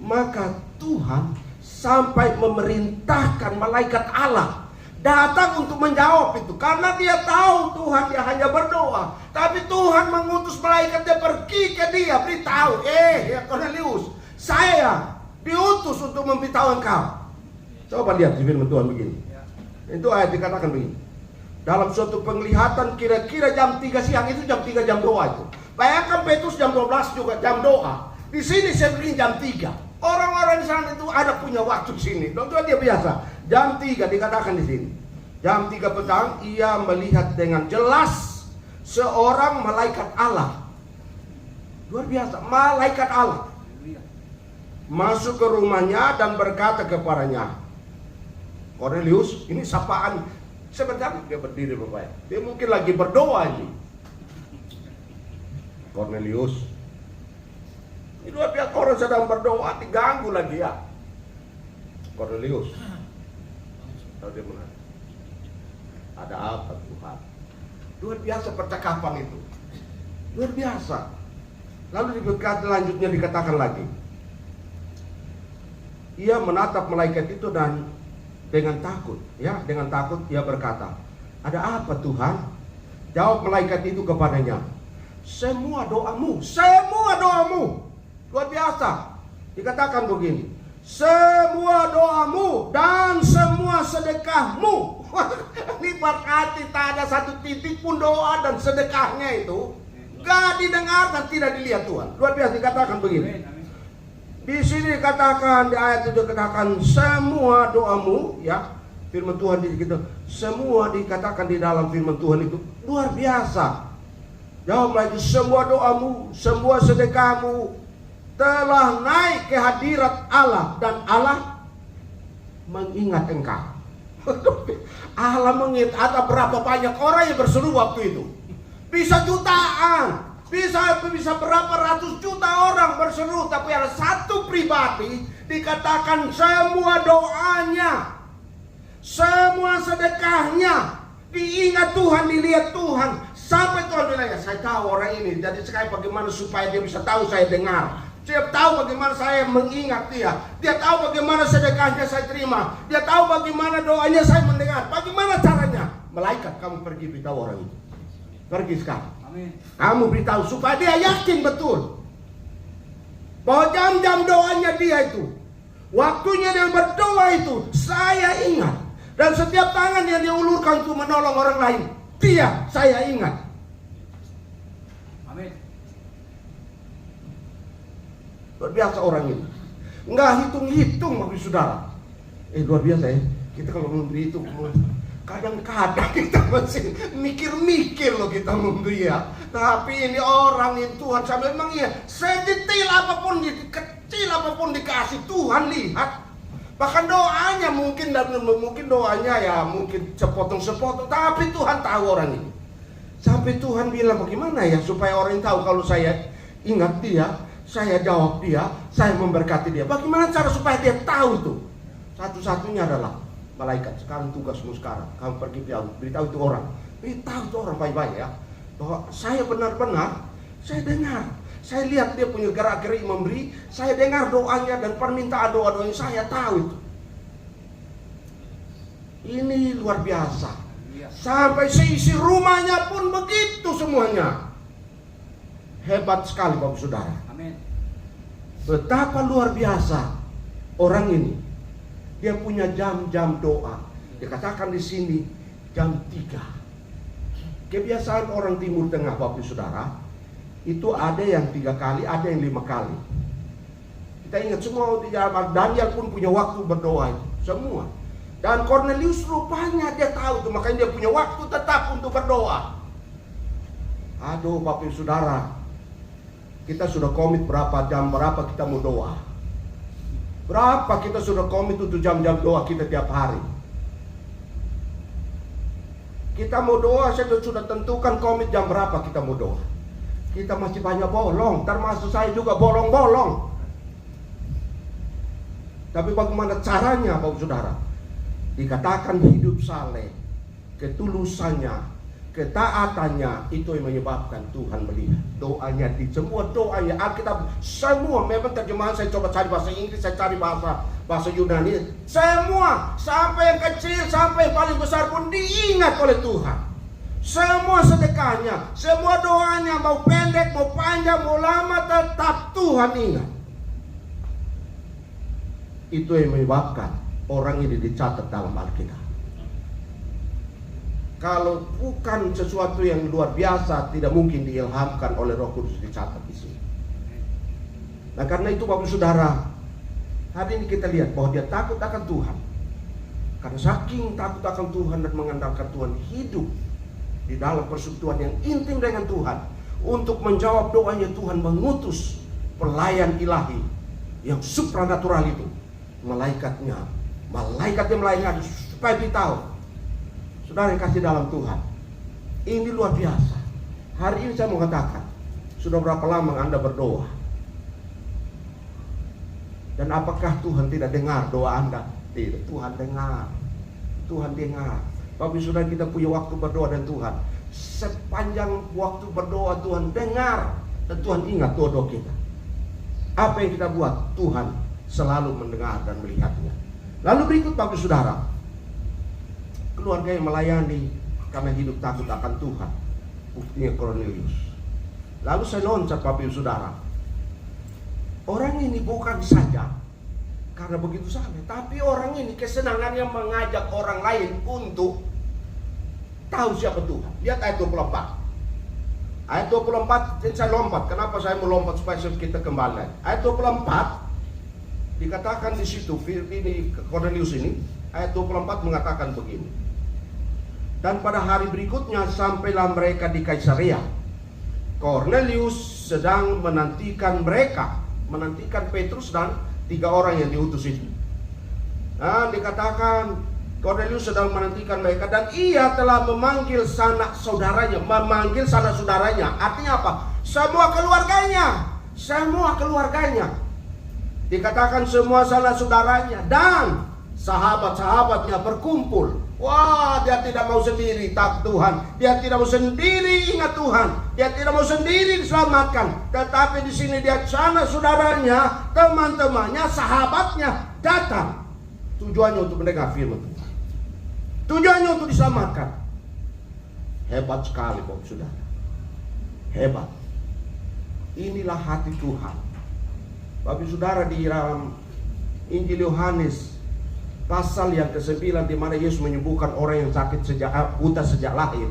maka Tuhan sampai memerintahkan malaikat Allah datang untuk menjawab itu. Karena dia tahu Tuhan, dia hanya berdoa, tapi Tuhan mengutus malaikat, dia pergi ke dia, beritahu, ya Cornelius, saya diutus untuk memberitahu engkau. Coba lihat di firman Tuhan begini. Itu ayat dikatakan begini. Dalam suatu penglihatan kira-kira jam 3 siang, itu jam 3 jam doa itu. Bayangkan Petrus jam 12 juga jam doa. Di sini saya beri jam 3. Orang-orang di sana itu ada punya waktu di sini. Tentu dia biasa. Jam 3 dikatakan di sini. Jam 3 petang ia melihat dengan jelas seorang malaikat Allah. Luar biasa, malaikat Allah masuk ke rumahnya dan berkata kepadanya, Cornelius, ini sapaan. Sebentar dia berdiri Bapak. Dia mungkin lagi berdoa ini. Cornelius. Ini luar biasa, orang sedang berdoa diganggu lagi ya. Cornelius. Lalu dia menanya, ada apa Tuhan? Luar biasa percakapan itu. Luar biasa. Lalu selanjutnya dikatakan lagi. Ia menatap malaikat itu dan dengan takut, dengan takut ia berkata, ada apa Tuhan? Jawab malaikat itu kepadanya, semua doamu. Luar biasa. Dikatakan begini, semua doamu dan semua sedekahmu. Ini berarti tak ada satu titik pun doa dan sedekahnya itu gak didengar dan tidak dilihat Tuhan. Luar biasa. Dikatakan begini. Di sini dikatakan, di ayat itu dikatakan semua doamu, ya. Firman Tuhan di situ, semua dikatakan di dalam firman Tuhan itu luar biasa. Jawab lagi, semua doamu, semua sedekahmu telah naik ke hadirat Allah dan Allah mengingat engkau. Allah mengingat. Ada berapa banyak orang yang berseru waktu itu? Bisa jutaan. Bisa berapa ratus juta orang berseru, tapi ada satu pribadi dikatakan semua doanya, semua sedekahnya diingat Tuhan, dilihat Tuhan. Sampai Tuhan bilang, ya saya tahu orang ini, jadi sekali bagaimana supaya dia bisa tahu saya dengar. Dia tahu bagaimana saya mengingat dia. Dia tahu bagaimana sedekahnya saya terima. Dia tahu bagaimana doanya saya mendengar. Bagaimana caranya? Malaikat, kamu pergi beritahu orang itu. Pergi sekarang. Kamu beritahu supaya dia yakin betul bahwa jam-jam doanya dia itu, waktunya dia berdoa itu, saya ingat. Dan setiap tangan yang dia ulurkan untuk menolong orang lain, saya ingat. Amin. Luar biasa orang ini. Enggak hitung-hitung, Bapak Saudara. Luar biasa ya. Kita kalau memberi itu, kadang-kadang kita masih mikir-mikir loh kita memberi ya. Tapi ini orang yang Tuhan sampai memang ya, sedetail apapun, kecil apapun dikasih Tuhan lihat. Bahkan doanya mungkin doanya ya mungkin sepotong-sepotong, tapi Tuhan tahu orang ini. Sampai Tuhan bilang bagaimana ya supaya orang tahu kalau saya ingat dia, saya jawab dia, saya memberkati dia. Bagaimana cara supaya dia tahu itu? Satu-satunya adalah malaikat, sekarang tugasmu sekarang, kamu pergi beritahu itu orang. Beritahu itu orang baik-baik ya, bahwa saya benar-benar, saya dengar, saya lihat dia punya gerak-gerik memberi, saya dengar doanya dan permintaan doa-doanya, saya tahu itu. Ini luar biasa. Sampai seisi rumahnya pun begitu semuanya. Hebat sekali Bapak Saudara. Amin. Betapa luar biasa orang ini. Dia punya jam-jam doa. Dikatakan di sini jam 3. Kebiasaan orang Timur Tengah Bapak Saudara, Itu ada yang 3 kali, ada yang 5 kali. Kita ingat semua di zaman Daniel pun punya waktu berdoa itu, semua. Dan Cornelius rupanya dia tahu tuh, makanya dia punya waktu tetap untuk berdoa. Aduh Bapak Ibu Saudara, kita sudah komit berapa jam, berapa kita mau doa. Berapa kita sudah komit untuk jam-jam doa kita tiap hari. Kita mau doa, saya sudah tentukan komit jam berapa kita mau doa. Kita masih banyak bolong, termasuk saya juga bolong-bolong. Tapi bagaimana caranya Bapak Saudara? Dikatakan hidup saleh, ketulusannya, ketaatannya, itu yang menyebabkan Tuhan melihat. Doanya di semua doanya Alkitab, semua, memang terjemahan saya coba cari bahasa Inggris, saya cari bahasa Yunani, semua, sampai yang kecil sampai yang paling besar pun diingat oleh Tuhan. Semua sedekahnya, semua doanya, mau pendek, mau panjang, mau lama, tetap Tuhan ingat. Itu yang menyebabkan orang ini dicatat dalam Alkitab. Kalau bukan sesuatu yang luar biasa, tidak mungkin diilhamkan oleh Roh Kudus dicatat di sini. Nah karena itu Bapak Saudara, hari ini kita lihat bahwa dia takut akan Tuhan. Karena saking takut akan Tuhan dan mengandalkan Tuhan, hidup di dalam persekutuan yang intim dengan Tuhan. Untuk menjawab doanya, Tuhan mengutus pelayan ilahi yang supranatural itu, malaikatnya melayani supaya ditahu. Saudara yang kasih dalam Tuhan, ini luar biasa. Hari ini saya mau katakan, sudah berapa lama Anda berdoa? Dan apakah Tuhan tidak dengar doa Anda? Tidak, Tuhan dengar. Tuhan dengar. Bapak Saudara, kita punya waktu berdoa dan Tuhan. Sepanjang waktu berdoa Tuhan dengar, dan Tuhan ingat doa-doa kita. Apa yang kita buat, Tuhan selalu mendengar dan melihatnya. Lalu berikut Bapak Saudara, keluarga yang melayani karena hidup takut akan Tuhan. Buktinya Cornelius. Lalu saya loncat Bapak Saudara, orang ini bukan saja karena begitu saleh, tapi orang ini kesenangannya mengajak orang lain untuk tahu siapa Tuhan. Lihat ayat 24. Ayat 24, saya lompat. Kenapa saya mau lompat? Supaya kita kembali. Ayat 24 dikatakan di situ, ini Cornelius ini, ayat 24 mengatakan begini. Dan pada hari berikutnya sampailah mereka di Kaisarea. Cornelius sedang menantikan Petrus dan 3 orang yang diutus itu. Nah, dikatakan Cornelius sedang menantikan mereka dan ia telah memanggil sanak saudaranya. Artinya apa? Semua keluarganya. Dikatakan semua sanak saudaranya dan sahabat-sahabatnya berkumpul. Wah, dia tidak mau sendiri takut Tuhan. Dia tidak mau sendiri ingat Tuhan. Dia tidak mau sendiri diselamatkan. Tetapi di sini dia sanak saudaranya, teman-temannya, sahabatnya datang. Tujuannya untuk mendengar firman Tuhan. Tujuannya untuk diselamatkan. Hebat sekali Bapak Saudara. Hebat. Inilah hati Tuhan. Bapak Saudara, di dalam Injil Yohanes pasal yang ke-9, di mana Yesus menyembuhkan orang yang sakit buta sejak lahir.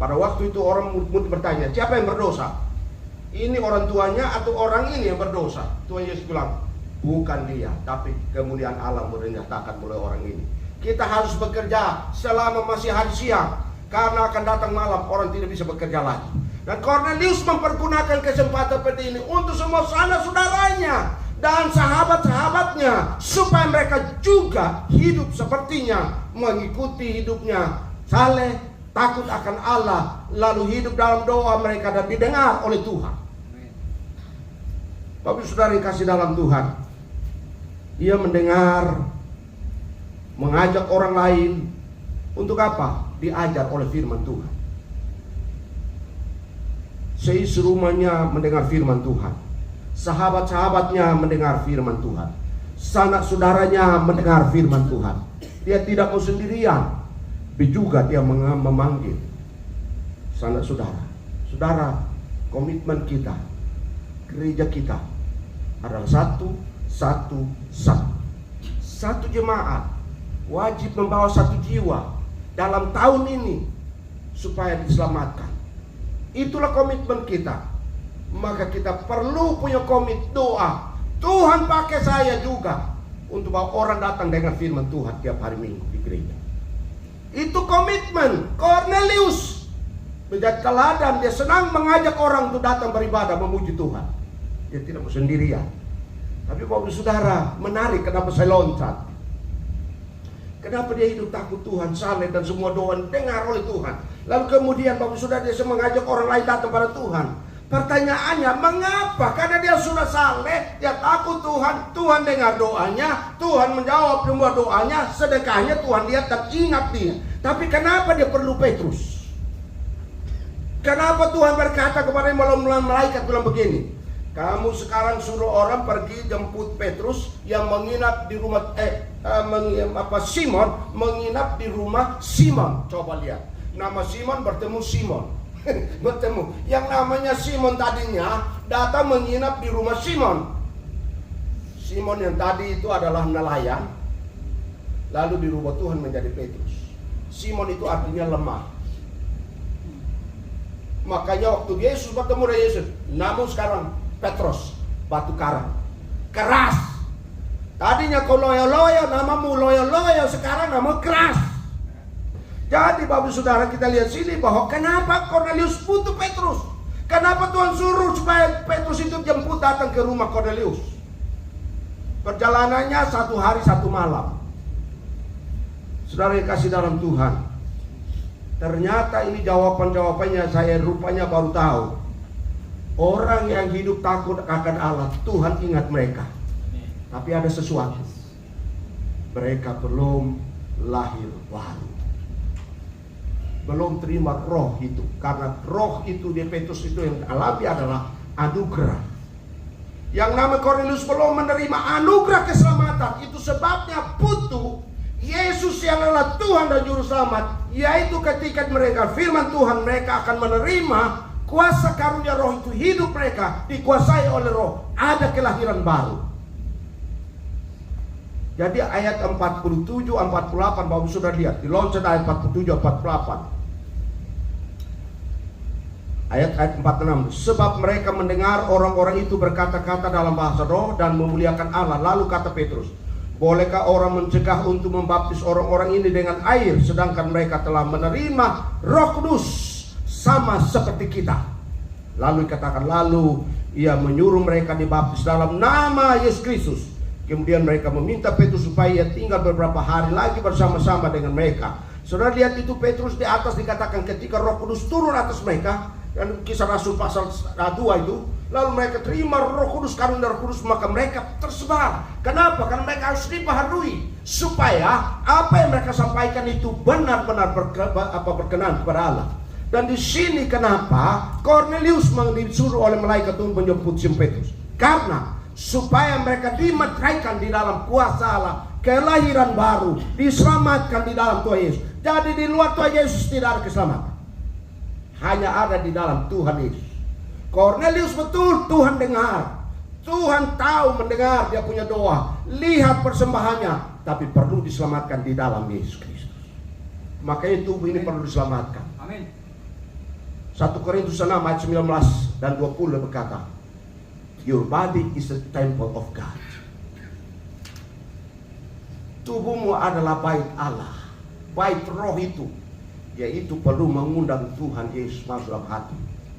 Pada waktu itu orang murid bertanya, siapa yang berdosa? Ini orang tuanya atau orang ini yang berdosa? Tuhan Yesus bilang, bukan dia, tapi kemuliaan Allah menyatakan melalui orang ini. Kita harus bekerja selama masih hari siang, karena akan datang malam orang tidak bisa bekerja lagi. Dan Cornelius mempergunakan kesempatan seperti ini untuk semua sanak saudaranya dan sahabat-sahabatnya, supaya mereka juga hidup sepertinya, mengikuti hidupnya saleh, takut akan Allah, lalu hidup dalam doa mereka dan didengar oleh Tuhan. Bapak Saudara yang kasih dalam Tuhan, ia mendengar, mengajak orang lain untuk apa? Diajar oleh firman Tuhan. Seisi rumahnya mendengar firman Tuhan, sahabat-sahabatnya mendengar firman Tuhan, sanak saudaranya mendengar firman Tuhan. Dia tidak mau sendirian, tapi juga dia memanggil sanak saudara. Saudara, komitmen kita, gereja kita adalah satu jemaat wajib membawa 1 jiwa dalam tahun ini supaya diselamatkan. Itulah komitmen kita. maka kita perlu punya komit doa. Tuhan pakai saya juga untuk bawa orang datang dengan firman Tuhan tiap hari Minggu di gereja. Itu komitmen. Cornelius menjadi teladan, dia senang mengajak orang untuk datang beribadah memuji Tuhan. Dia tidak mau sendirian. Tapi Bapak Saudara, menarik kenapa saya loncat. Kenapa dia hidup takut Tuhan, saleh dan semua doa dengar oleh Tuhan. Lalu kemudian Bapak Saudara dia mengajak orang lain datang pada Tuhan. Pertanyaannya, mengapa? Karena dia sudah saleh, dia takut Tuhan, Tuhan dengar doanya, Tuhan menjawab semua doanya, sedekahnya Tuhan lihat dan ingat dia. Tapi kenapa dia perlu Petrus? Kenapa Tuhan berkata kepada malaikat bilang begini, kamu sekarang suruh orang pergi jemput Petrus yang menginap di rumah Simon, menginap di rumah Simon. Coba lihat, nama Simon bertemu Simon. Bertemu. Yang namanya Simon tadinya datang menginap di rumah Simon. Simon yang tadi itu adalah nelayan, lalu dirubah Tuhan menjadi Petrus. Simon itu artinya lemah. Makanya waktu Yesus bertemu dengan Yesus, namun sekarang Petrus, batu karang, keras. Tadinya kau loyo-loyo, namamu loyo-loyo, sekarang namamu keras. Jadi Bapak Saudara kita lihat sini bahwa kenapa Cornelius butuh Petrus. Kenapa Tuhan suruh supaya Petrus itu jemput datang ke rumah Cornelius. Perjalanannya 1 hari 1 malam. Saudara yang kasih dalam Tuhan, ternyata ini jawabannya saya rupanya baru tahu. Orang yang hidup takut akan Allah, Tuhan ingat mereka. Tapi ada sesuatu, mereka belum lahir baru, belum terima roh itu. Karena roh itu di Petrus itu yang alami adalah anugerah. Yang nama Cornelius belum menerima anugerah keselamatan. Itu sebabnya butuh Yesus yang adalah Tuhan dan Juru Selamat. Yaitu ketika mereka firman Tuhan, mereka akan menerima kuasa karunia roh itu hidup mereka, dikuasai oleh roh. Ada kelahiran baru. Jadi ayat 47, 48 Bapak sudah lihat. Di loncat ayat 47, 48. Ayat 46. Sebab mereka mendengar orang-orang itu berkata-kata dalam bahasa roh dan memuliakan Allah. Lalu kata Petrus, bolehkah orang mencegah untuk membaptis orang-orang ini dengan air, sedangkan mereka telah menerima Roh Kudus sama seperti kita? Lalu dikatakan, lalu ia menyuruh mereka dibaptis dalam nama Yesus Kristus. Kemudian mereka meminta Petrus supaya ia tinggal beberapa hari lagi bersama-sama dengan mereka. Saudara lihat itu Petrus di atas dikatakan ketika Roh Kudus turun atas mereka. Dan Kisah Rasul pasal 2 itu, lalu mereka terima Roh Kudus, karunia Roh Kudus, maka mereka tersebar. Kenapa? Karena mereka harus dibaharui supaya apa yang mereka sampaikan itu benar-benar berkenan kepada Allah. Dan di sini kenapa Cornelius disuruh oleh malaikat untuk menjemput Simon Petrus? Karena supaya mereka dimeteraikan di dalam kuasa Allah, kelahiran baru, diselamatkan di dalam Tuhan Yesus. Jadi di luar Tuhan Yesus tidak ada keselamatan, hanya ada di dalam Tuhan Yesus. Cornelius betul Tuhan dengar, Tuhan tahu mendengar dia punya doa, lihat persembahannya, tapi perlu diselamatkan di dalam Yesus Kristus. Makanya tubuh ini perlu diselamatkan. Amin. 1 Korintus 6 ayat 19 dan 20 berkata, your body is the temple of God. Tubuhmu adalah bait Allah, bait roh itu. Yaitu perlu mengundang Tuhan Yesus masuk dalam hati.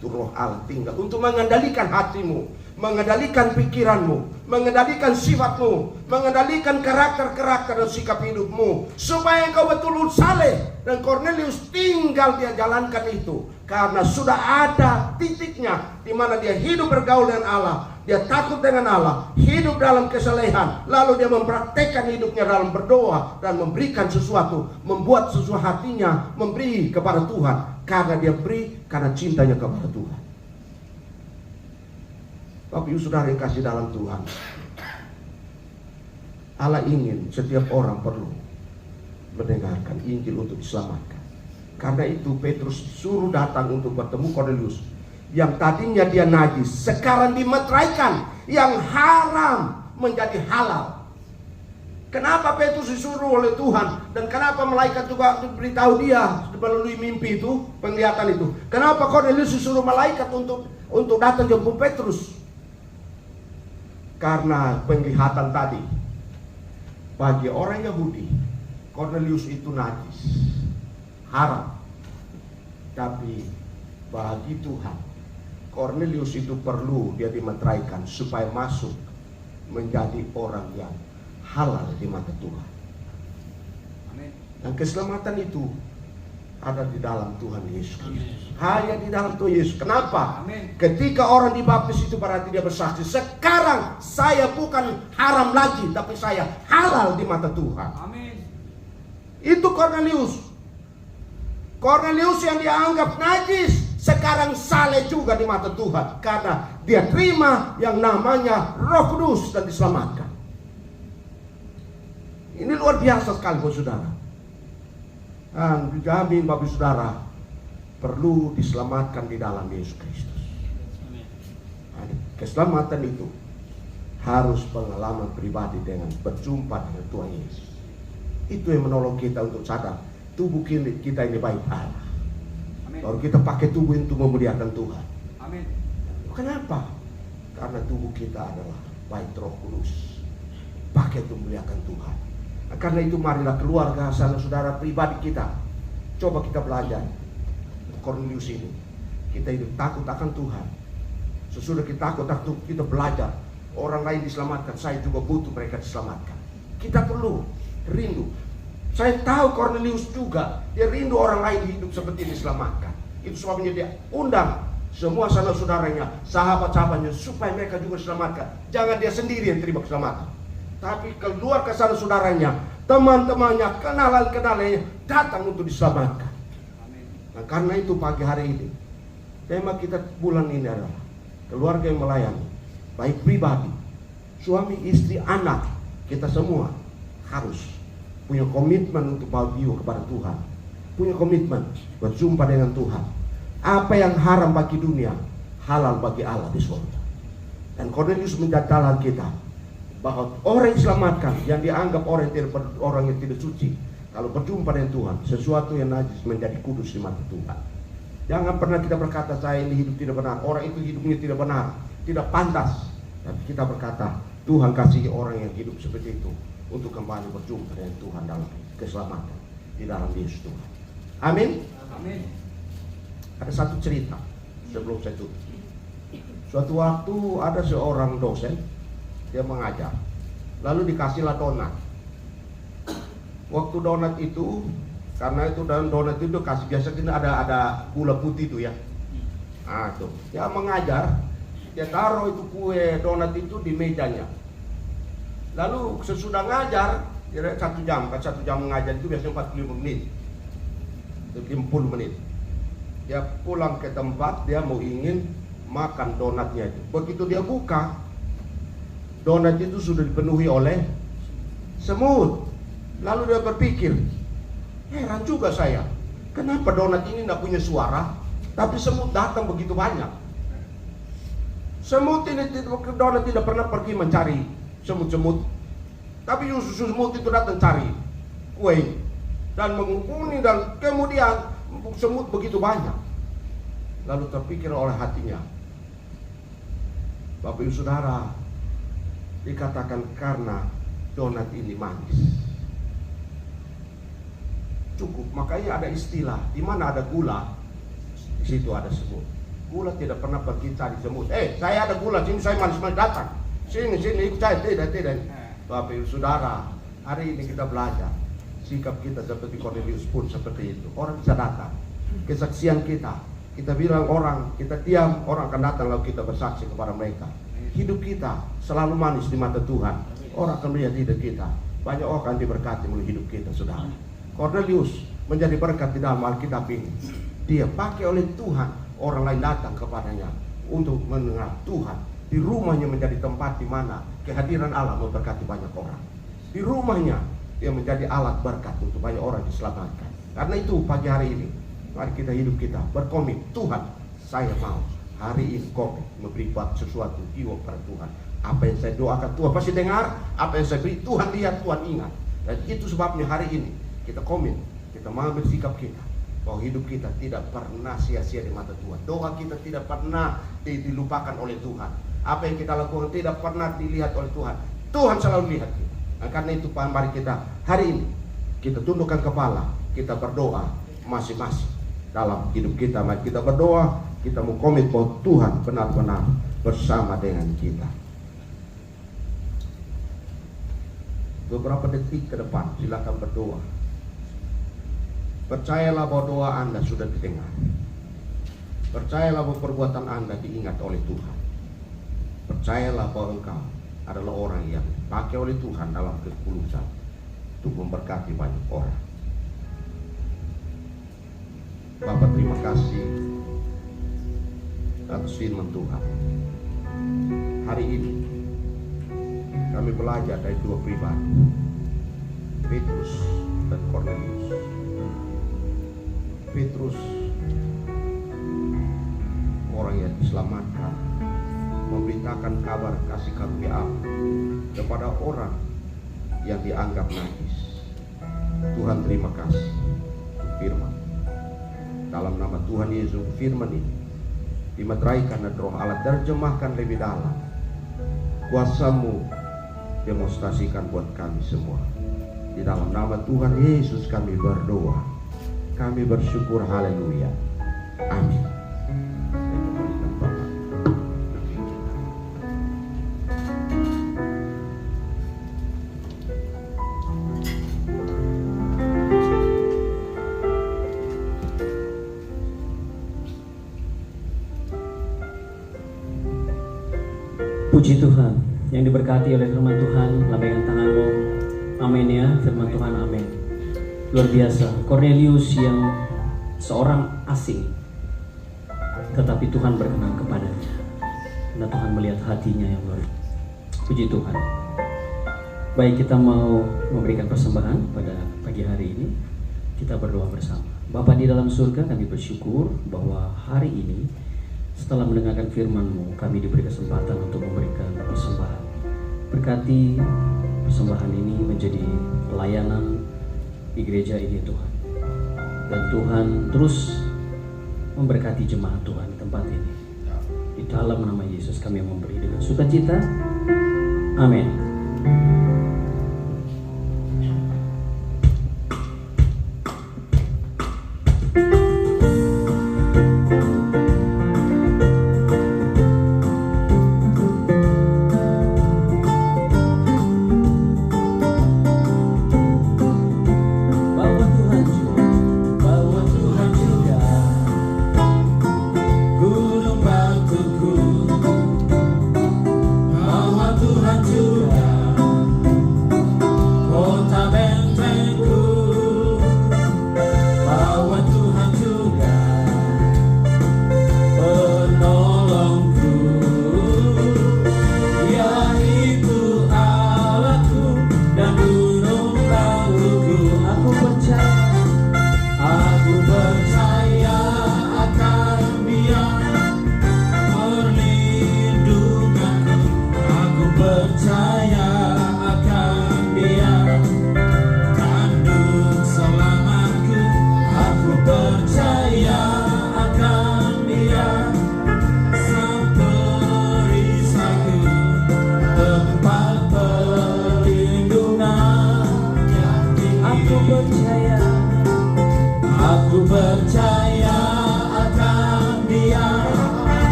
Itu roh Allah tinggal untuk mengendalikan hatimu, mengendalikan pikiranmu, mengendalikan sifatmu, mengendalikan karakter-karakter dan sikap hidupmu, supaya engkau betul-betul saleh. Dan Cornelius tinggal dia jalankan itu karena sudah ada titiknya di mana dia hidup bergaul dengan Allah, dia takut dengan Allah, hidup dalam kesalehan, lalu dia mempraktekkan hidupnya dalam berdoa dan memberikan sesuatu, membuat sesuatu hatinya memberi kepada Tuhan karena dia beri karena cintanya kepada Tuhan. Bapak Ibu Saudara yang kasih dalam Tuhan, Allah ingin setiap orang perlu mendengarkan Injil untuk diselamatkan. Karena itu Petrus suruh datang untuk bertemu Cornelius yang tadinya dia najis, sekarang dimeteraikan, yang haram menjadi halal. Kenapa Petrus disuruh oleh Tuhan? Dan kenapa malaikat juga beritahu dia melalui mimpi itu, penglihatan itu? Kenapa Kornelius disuruh malaikat untuk datang jemput Petrus? Karena penglihatan tadi. Bagi orang Yahudi, Kornelius itu najis, haram. Tapi bagi Tuhan, Kornelius itu perlu dia dimeteraikan supaya masuk menjadi orang yang halal di mata Tuhan. Amin. Dan keselamatan itu ada di dalam Tuhan Yesus Kristus. Hanya di dalam Tuhan Yesus. Kenapa? Amin. Ketika orang dibaptis itu berarti dia bersaksi, sekarang saya bukan haram lagi, tapi saya halal di mata Tuhan. Amin. Itu Kornelius. Kornelius yang dianggap najis sekarang saleh juga di mata Tuhan, karena dia terima yang namanya Roh Kudus dan diselamatkan. Ini luar biasa sekali Bapak Saudara. Dan dijamin Bapak Saudara perlu diselamatkan di dalam Yesus Kristus. Nah, keselamatan itu harus pengalaman pribadi dengan berjumpa dengan Tuhan Yesus. Itu yang menolong kita untuk sadar tubuh kita ini baik Allah. Amin. Baru kita pakai tubuh untuk memuliakan Tuhan. Amin. Kenapa? Karena tubuh kita adalah baik Roh Kudus. Pakai untuk memuliakan Tuhan. Nah, karena itu marilah keluarga, saudara pribadi kita, coba kita belajar Kornelius ini. Kita hidup takut akan Tuhan. Sesudah kita takut kita belajar orang lain diselamatkan, saya juga butuh mereka diselamatkan. Kita perlu rindu. Saya tahu Kornelius juga, dia rindu orang lain hidup seperti diselamatkan. Itu sebabnya dia undang semua saudara-saudaranya, sahabat-sahabatnya, supaya mereka juga diselamatkan. Jangan dia sendiri yang terima keselamatan, tapi keluar ke saudaranya, teman-temannya, kenalan-kenalannya datang untuk diselamatkan. Nah, karena itu pagi hari ini tema kita bulan ini adalah keluarga yang melayani, baik pribadi, suami, istri, anak. Kita semua harus punya komitmen untuk bawa jiwa kepada Tuhan, punya komitmen berjumpa dengan Tuhan. Apa yang haram bagi dunia, halal bagi Allah di surga. Dan Kornelius mencatat kita bahwa orang yang diselamatkan, yang dianggap orang yang tidak suci, kalau berjumpa dengan Tuhan, sesuatu yang najis menjadi kudus di mata Tuhan. Jangan pernah kita berkata saya ini hidup tidak benar, orang itu hidupnya tidak benar, tidak pantas. Tapi kita berkata Tuhan kasih orang yang hidup seperti itu untuk kembali berjumpa dengan Tuhan dalam keselamatan di dalam Yesus Tuhan. Amin. Amin. Ada satu cerita sebelum saya tutup. Suatu waktu ada seorang dosen, dia mengajar, lalu dikasihlah donat. Waktu donat itu, karena itu dalam donat itu kasih biasa kita ada gula putih itu ya. Nah tuh, dia mengajar, dia taruh itu kue donat itu di mejanya. Lalu sesudah ngajar, kira 1 jam, kan 1 jam mengajar itu biasanya 45 menit, 50 menit. Dia pulang ke tempat, dia mau ingin makan donatnya itu. Begitu dia buka, donat itu sudah dipenuhi oleh semut. Lalu dia berpikir, heran juga saya, kenapa donat ini tidak punya suara, tapi semut datang begitu banyak. Semut ini, donat tidak pernah pergi mencari semut-semut, tapi justru semut itu datang cari kue dan mengumpuni, dan kemudian semut begitu banyak. Lalu terpikir oleh hatinya, Bapak Ibu Saudara, dikatakan karena donat ini manis. Cukup, makanya ada istilah, di mana ada gula, di situ ada semut. Gula tidak pernah pergi cari semut. Saya ada gula, sini saya manis-manis datang. Sini, ikut saya, tidak. Bapak Ibu Saudara, hari ini kita belajar. Sikap kita seperti Kornelius pun seperti itu. Orang bisa datang. Kesaksian kita bilang orang, kita diam, orang akan datang lalu kita bersaksi kepada mereka. Hidup kita selalu manis di mata Tuhan. Orang akan melihat hidup kita. Banyak orang akan diberkati melalui hidup kita, saudara. Kornelius menjadi berkat di dalam Alkitab ini. Dia pakai oleh Tuhan, orang lain datang kepadanya untuk mendengar Tuhan. Di rumahnya menjadi tempat di mana kehadiran Allah memberkati banyak orang. Di rumahnya dia menjadi alat berkat untuk banyak orang diselamatkan. Karena itu pagi hari ini, mari kita hidup kita berkomit. Tuhan, saya mau hari ini komit memberi sesuatu jiwa kepada Tuhan. Apa yang saya doakan Tuhan pasti dengar, apa yang saya beri Tuhan lihat, Tuhan ingat. Dan itu sebabnya hari ini kita komit, kita mengambil sikap kita bahwa hidup kita tidak pernah sia-sia di mata Tuhan. Doa kita tidak pernah dilupakan oleh Tuhan. Apa yang kita lakukan tidak pernah dilihat oleh Tuhan. Tuhan selalu lihat kita. Nah, karena itu mari kita hari ini kita tundukkan kepala, kita berdoa masing-masing dalam hidup kita. Mari kita berdoa, kita mau komit bahwa Tuhan benar-benar bersama dengan kita. Beberapa detik ke depan silakan berdoa. Percayalah bahwa doa Anda sudah didengar. Percayalah bahwa perbuatan Anda diingat oleh Tuhan. Percayalah bahwa engkau adalah orang yang dipakai oleh Tuhan dalam kekulusan untuk memberkati banyak orang. Bapak, terima kasih atas firman Tuhan. Hari ini kami belajar dari dua pribadi, Petrus dan Kornelius. Petrus, orang yang diselamatkan, memberitakan kabar kasih karunia Allah kepada orang yang dianggap najis. Tuhan, terima kasih untuk firman. Dalam nama Tuhan Yesus, firman ini dimeteraikan dan Roh Allah terjemahkan lebih dalam. Kuasa-Mu demonstrasikan buat kami semua. Di dalam nama Tuhan Yesus kami berdoa. Kami bersyukur, haleluya. Amin. Puji Tuhan, yang diberkati oleh firman Tuhan, lambaikan tanganmu. Amin ya, firman Tuhan, amin. Luar biasa, Kornelius yang seorang asing, tetapi Tuhan berkenan kepadanya. Karena Tuhan melihat hatinya yang luar biasa. Puji Tuhan. Baik, kita mau memberikan persembahan pada pagi hari ini. Kita berdoa bersama. Bapa di dalam surga, kami bersyukur bahwa hari ini setelah mendengarkan firman-Mu, kami diberi kesempatan untuk memberikan persembahan. Berkati persembahan ini menjadi pelayanan di gereja ini, Tuhan. Dan Tuhan terus memberkati jemaat Tuhan di tempat ini. Di dalam nama Yesus kami memberi dengan sukacita. Amin.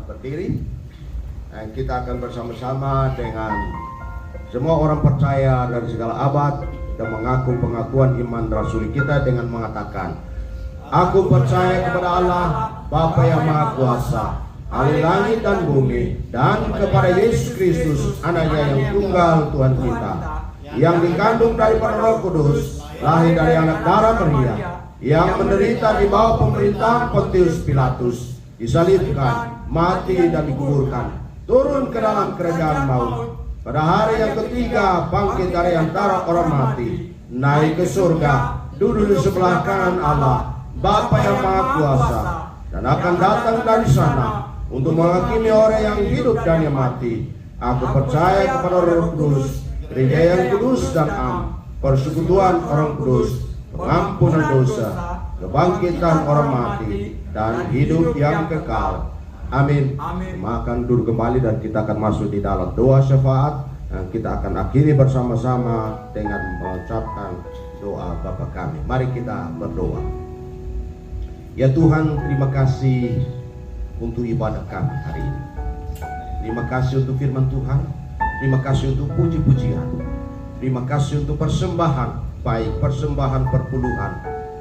Berdiri, dan kita akan bersama-sama dengan Semua orang percaya dari segala abad dan mengaku pengakuan iman rasuli kita dengan mengatakan, aku percaya kepada Allah, Bapa yang Maha Kuasa, ahli langit dan bumi, dan kepada Yesus Kristus, anaknya yang tunggal Tuhan kita, yang dikandung daripada Roh Kudus, lahir dari anak darah Maria, yang menderita di bawah pemerintahan Pontius Pilatus, disalibkan, mati dan dikuburkan, turun ke dalam kerajaan maut. Pada hari yang ketiga bangkit dari antara orang mati, naik ke surga, duduk di sebelah kanan Allah, Bapa yang Maha Kuasa, dan akan datang dari sana untuk menghakimi orang yang hidup dan yang mati. Aku percaya kepada Roh Kudus, gereja yang kudus dan am, persekutuan orang kudus, pengampunan dosa, kebangkitan orang mati, dan hidup yang kekal. Amin. Makan duduk kembali dan kita akan masuk di dalam doa syafaat, dan kita akan akhiri bersama-sama dengan mengucapkan doa Bapa kami. Mari kita berdoa. Ya Tuhan, terima kasih untuk ibadah kami hari ini. Terima kasih untuk firman Tuhan. Terima kasih untuk puji-pujian. Terima kasih untuk persembahan, baik persembahan perpuluhan,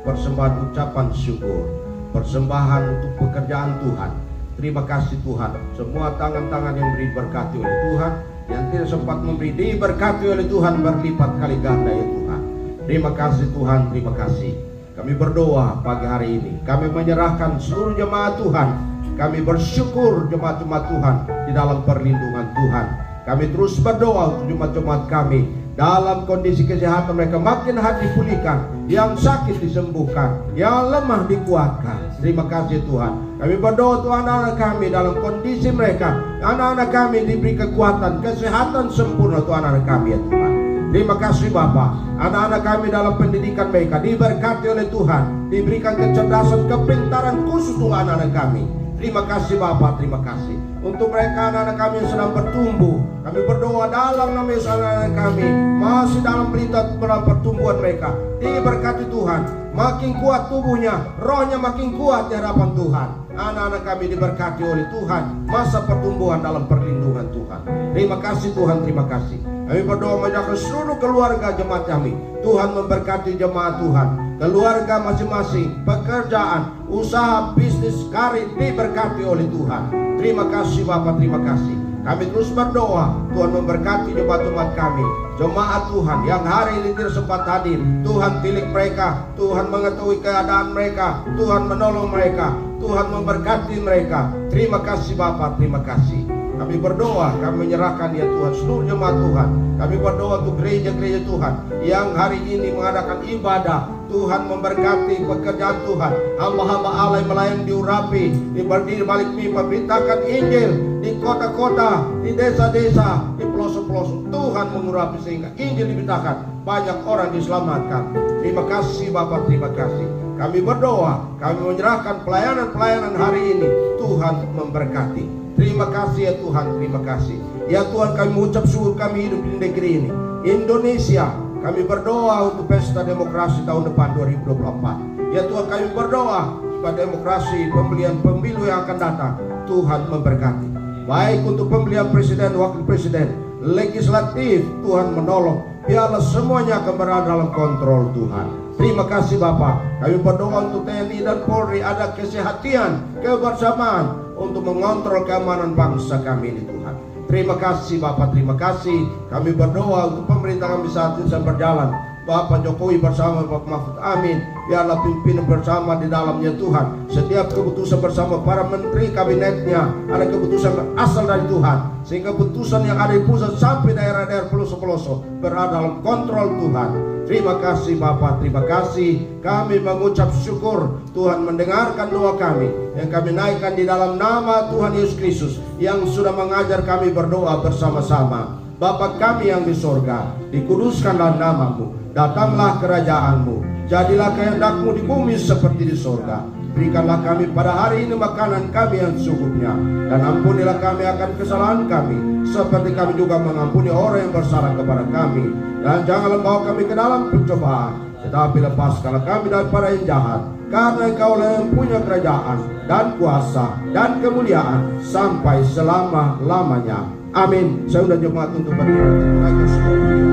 persembahan ucapan syukur, persembahan untuk pekerjaan Tuhan. Terima kasih Tuhan, semua tangan-tangan yang beri berkati oleh Tuhan, yang tidak sempat memberi diberkati oleh Tuhan berlipat kali ganda ya Tuhan. Terima kasih Tuhan, terima kasih. Kami berdoa pagi hari ini, kami menyerahkan seluruh jemaat Tuhan. Kami bersyukur jemaat-jemaat Tuhan di dalam perlindungan Tuhan. Kami terus berdoa untuk jemaat-jemaat kami dalam kondisi kesehatan mereka makin hari dipulihkan, yang sakit disembuhkan, yang lemah dikuatkan. Terima kasih Tuhan. Kami berdoa Tuhan, anak-anak kami dalam kondisi mereka, anak-anak kami diberi kekuatan, kesehatan sempurna Tuhan, anak kami ya Tuhan. Terima kasih Bapa, anak-anak kami dalam pendidikan mereka diberkati oleh Tuhan, diberikan kecerdasan, kepintaran khusus untuk anak-anak kami. Terima kasih Bapa, terima kasih untuk mereka anak-anak kami yang sedang bertumbuh. Kami berdoa dalam nama Yesus, anak-anak kami masih dalam berita dalam pertumbuhan mereka diberkati Tuhan, makin kuat tubuhnya, rohnya makin kuat di hadapan Tuhan. Anak-anak kami diberkati oleh Tuhan, masa pertumbuhan dalam perlindungan Tuhan. Terima kasih Tuhan, terima kasih. Kami berdoa menjaga seluruh keluarga jemaat kami. Tuhan memberkati jemaat Tuhan, keluarga masing-masing, pekerjaan, usaha, bisnis, karir diberkati oleh Tuhan. Terima kasih Bapak, terima kasih. Kami terus berdoa Tuhan memberkati jemaat-jemaat kami, jemaat Tuhan yang hari ini tidak sempat hadir. Tuhan pilih mereka, Tuhan mengetahui keadaan mereka, Tuhan menolong mereka, Tuhan memberkati mereka. Terima kasih Bapak, terima kasih. Kami berdoa, kami menyerahkan ya Tuhan seluruh jemaat Tuhan. Kami berdoa untuk gereja-gereja Tuhan yang hari ini mengadakan ibadah. Tuhan memberkati pekerjaan Tuhan, hamba-hamba Allah yang melayani di Urapi, di berdiri balik mimbar, memberitakan Injil di kota-kota, di desa-desa, di pelosok-pelosok. Tuhan mengurapi sehingga Injil diberitakan, banyak orang diselamatkan. Terima kasih Bapak, terima kasih. Kami berdoa, kami menyerahkan pelayanan-pelayanan hari ini. Tuhan memberkati. Terima kasih ya Tuhan, terima kasih. Ya Tuhan, kami mengucap syukur kami hidup di negeri ini, Indonesia. Kami berdoa untuk pesta demokrasi tahun depan 2024. Ya Tuhan, kami berdoa supaya demokrasi pemilihan pemilu yang akan datang Tuhan memberkati. Baik untuk pemilihan presiden, wakil presiden, legislatif, Tuhan menolong. Biarlah semuanya akan berada dalam kontrol Tuhan. Terima kasih Bapak. Kami berdoa untuk TNI dan Polri ada kesehatan, kebersamaan untuk mengontrol keamanan bangsa kami ini Tuhan. Terima kasih Bapak, terima kasih. Kami berdoa untuk pemerintah kami saat ini sedang berjalan. Bapak Jokowi bersama Bapak Mahfud, amin. Biarlah pimpinan bersama di dalamnya Tuhan. Setiap keputusan bersama para menteri kabinetnya ada keputusan asal dari Tuhan, sehingga keputusan yang ada di pusat sampai daerah-daerah pelosok-pelosok berada dalam kontrol Tuhan. Terima kasih Bapak, terima kasih. Kami mengucap syukur Tuhan mendengarkan doa kami yang kami naikkan di dalam nama Tuhan Yesus Kristus yang sudah mengajar kami berdoa bersama-sama. Bapa kami yang di sorga, dikuduskanlah namamu, datanglah kerajaanmu, jadilah kehendak-Mu di bumi seperti di sorga. Berikanlah kami pada hari ini makanan kami yang secukupnya, dan ampunilah kami akan kesalahan kami, seperti kami juga mengampuni orang yang bersalah kepada kami. Dan janganlah bawa kami ke dalam pencobaan, tetapi lepaskanlah kami daripada yang jahat. Karena Engkaulah yang punya kerajaan dan kuasa dan kemuliaan sampai selama-lamanya. Amin. Saya undang jemaat untuk berdiri. Lagu selanjutnya.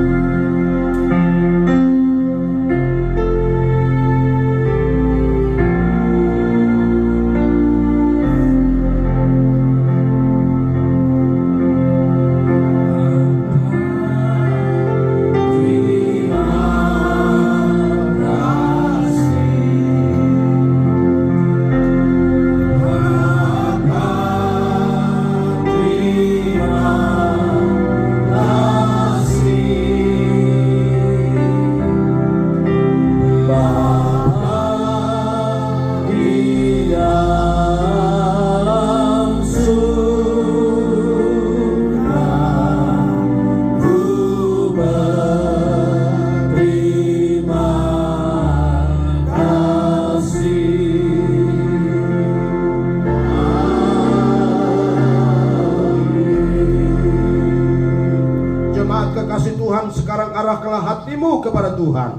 Sekarang arahkanlah hatimu kepada Tuhan.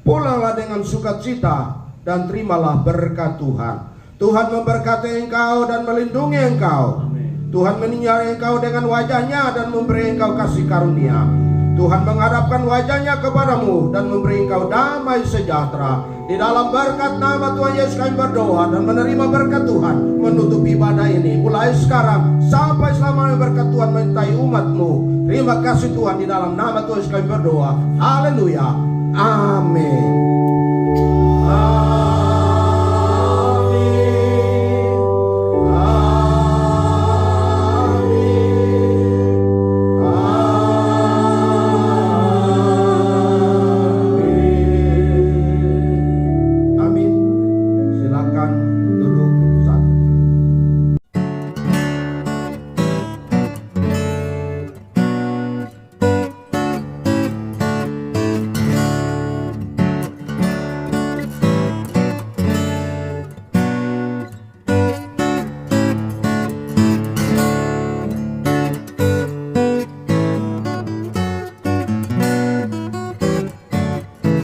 Pulanglah dengan sukacita dan terimalah berkat Tuhan. Tuhan memberkati engkau dan melindungi engkau. Tuhan menyinari engkau dengan wajahnya dan memberi engkau kasih karunia. Tuhan menghadapkan wajahnya kepadamu dan memberi engkau damai sejahtera. Di dalam berkat nama Tuhan Yesus kami berdoa dan menerima berkat Tuhan menutup ibadah ini. Mulai sekarang sampai selamanya berkat Tuhan menyertai umatmu. Terima kasih Tuhan, di dalam nama Tuhan Yesus kami berdoa. Haleluya. Amin.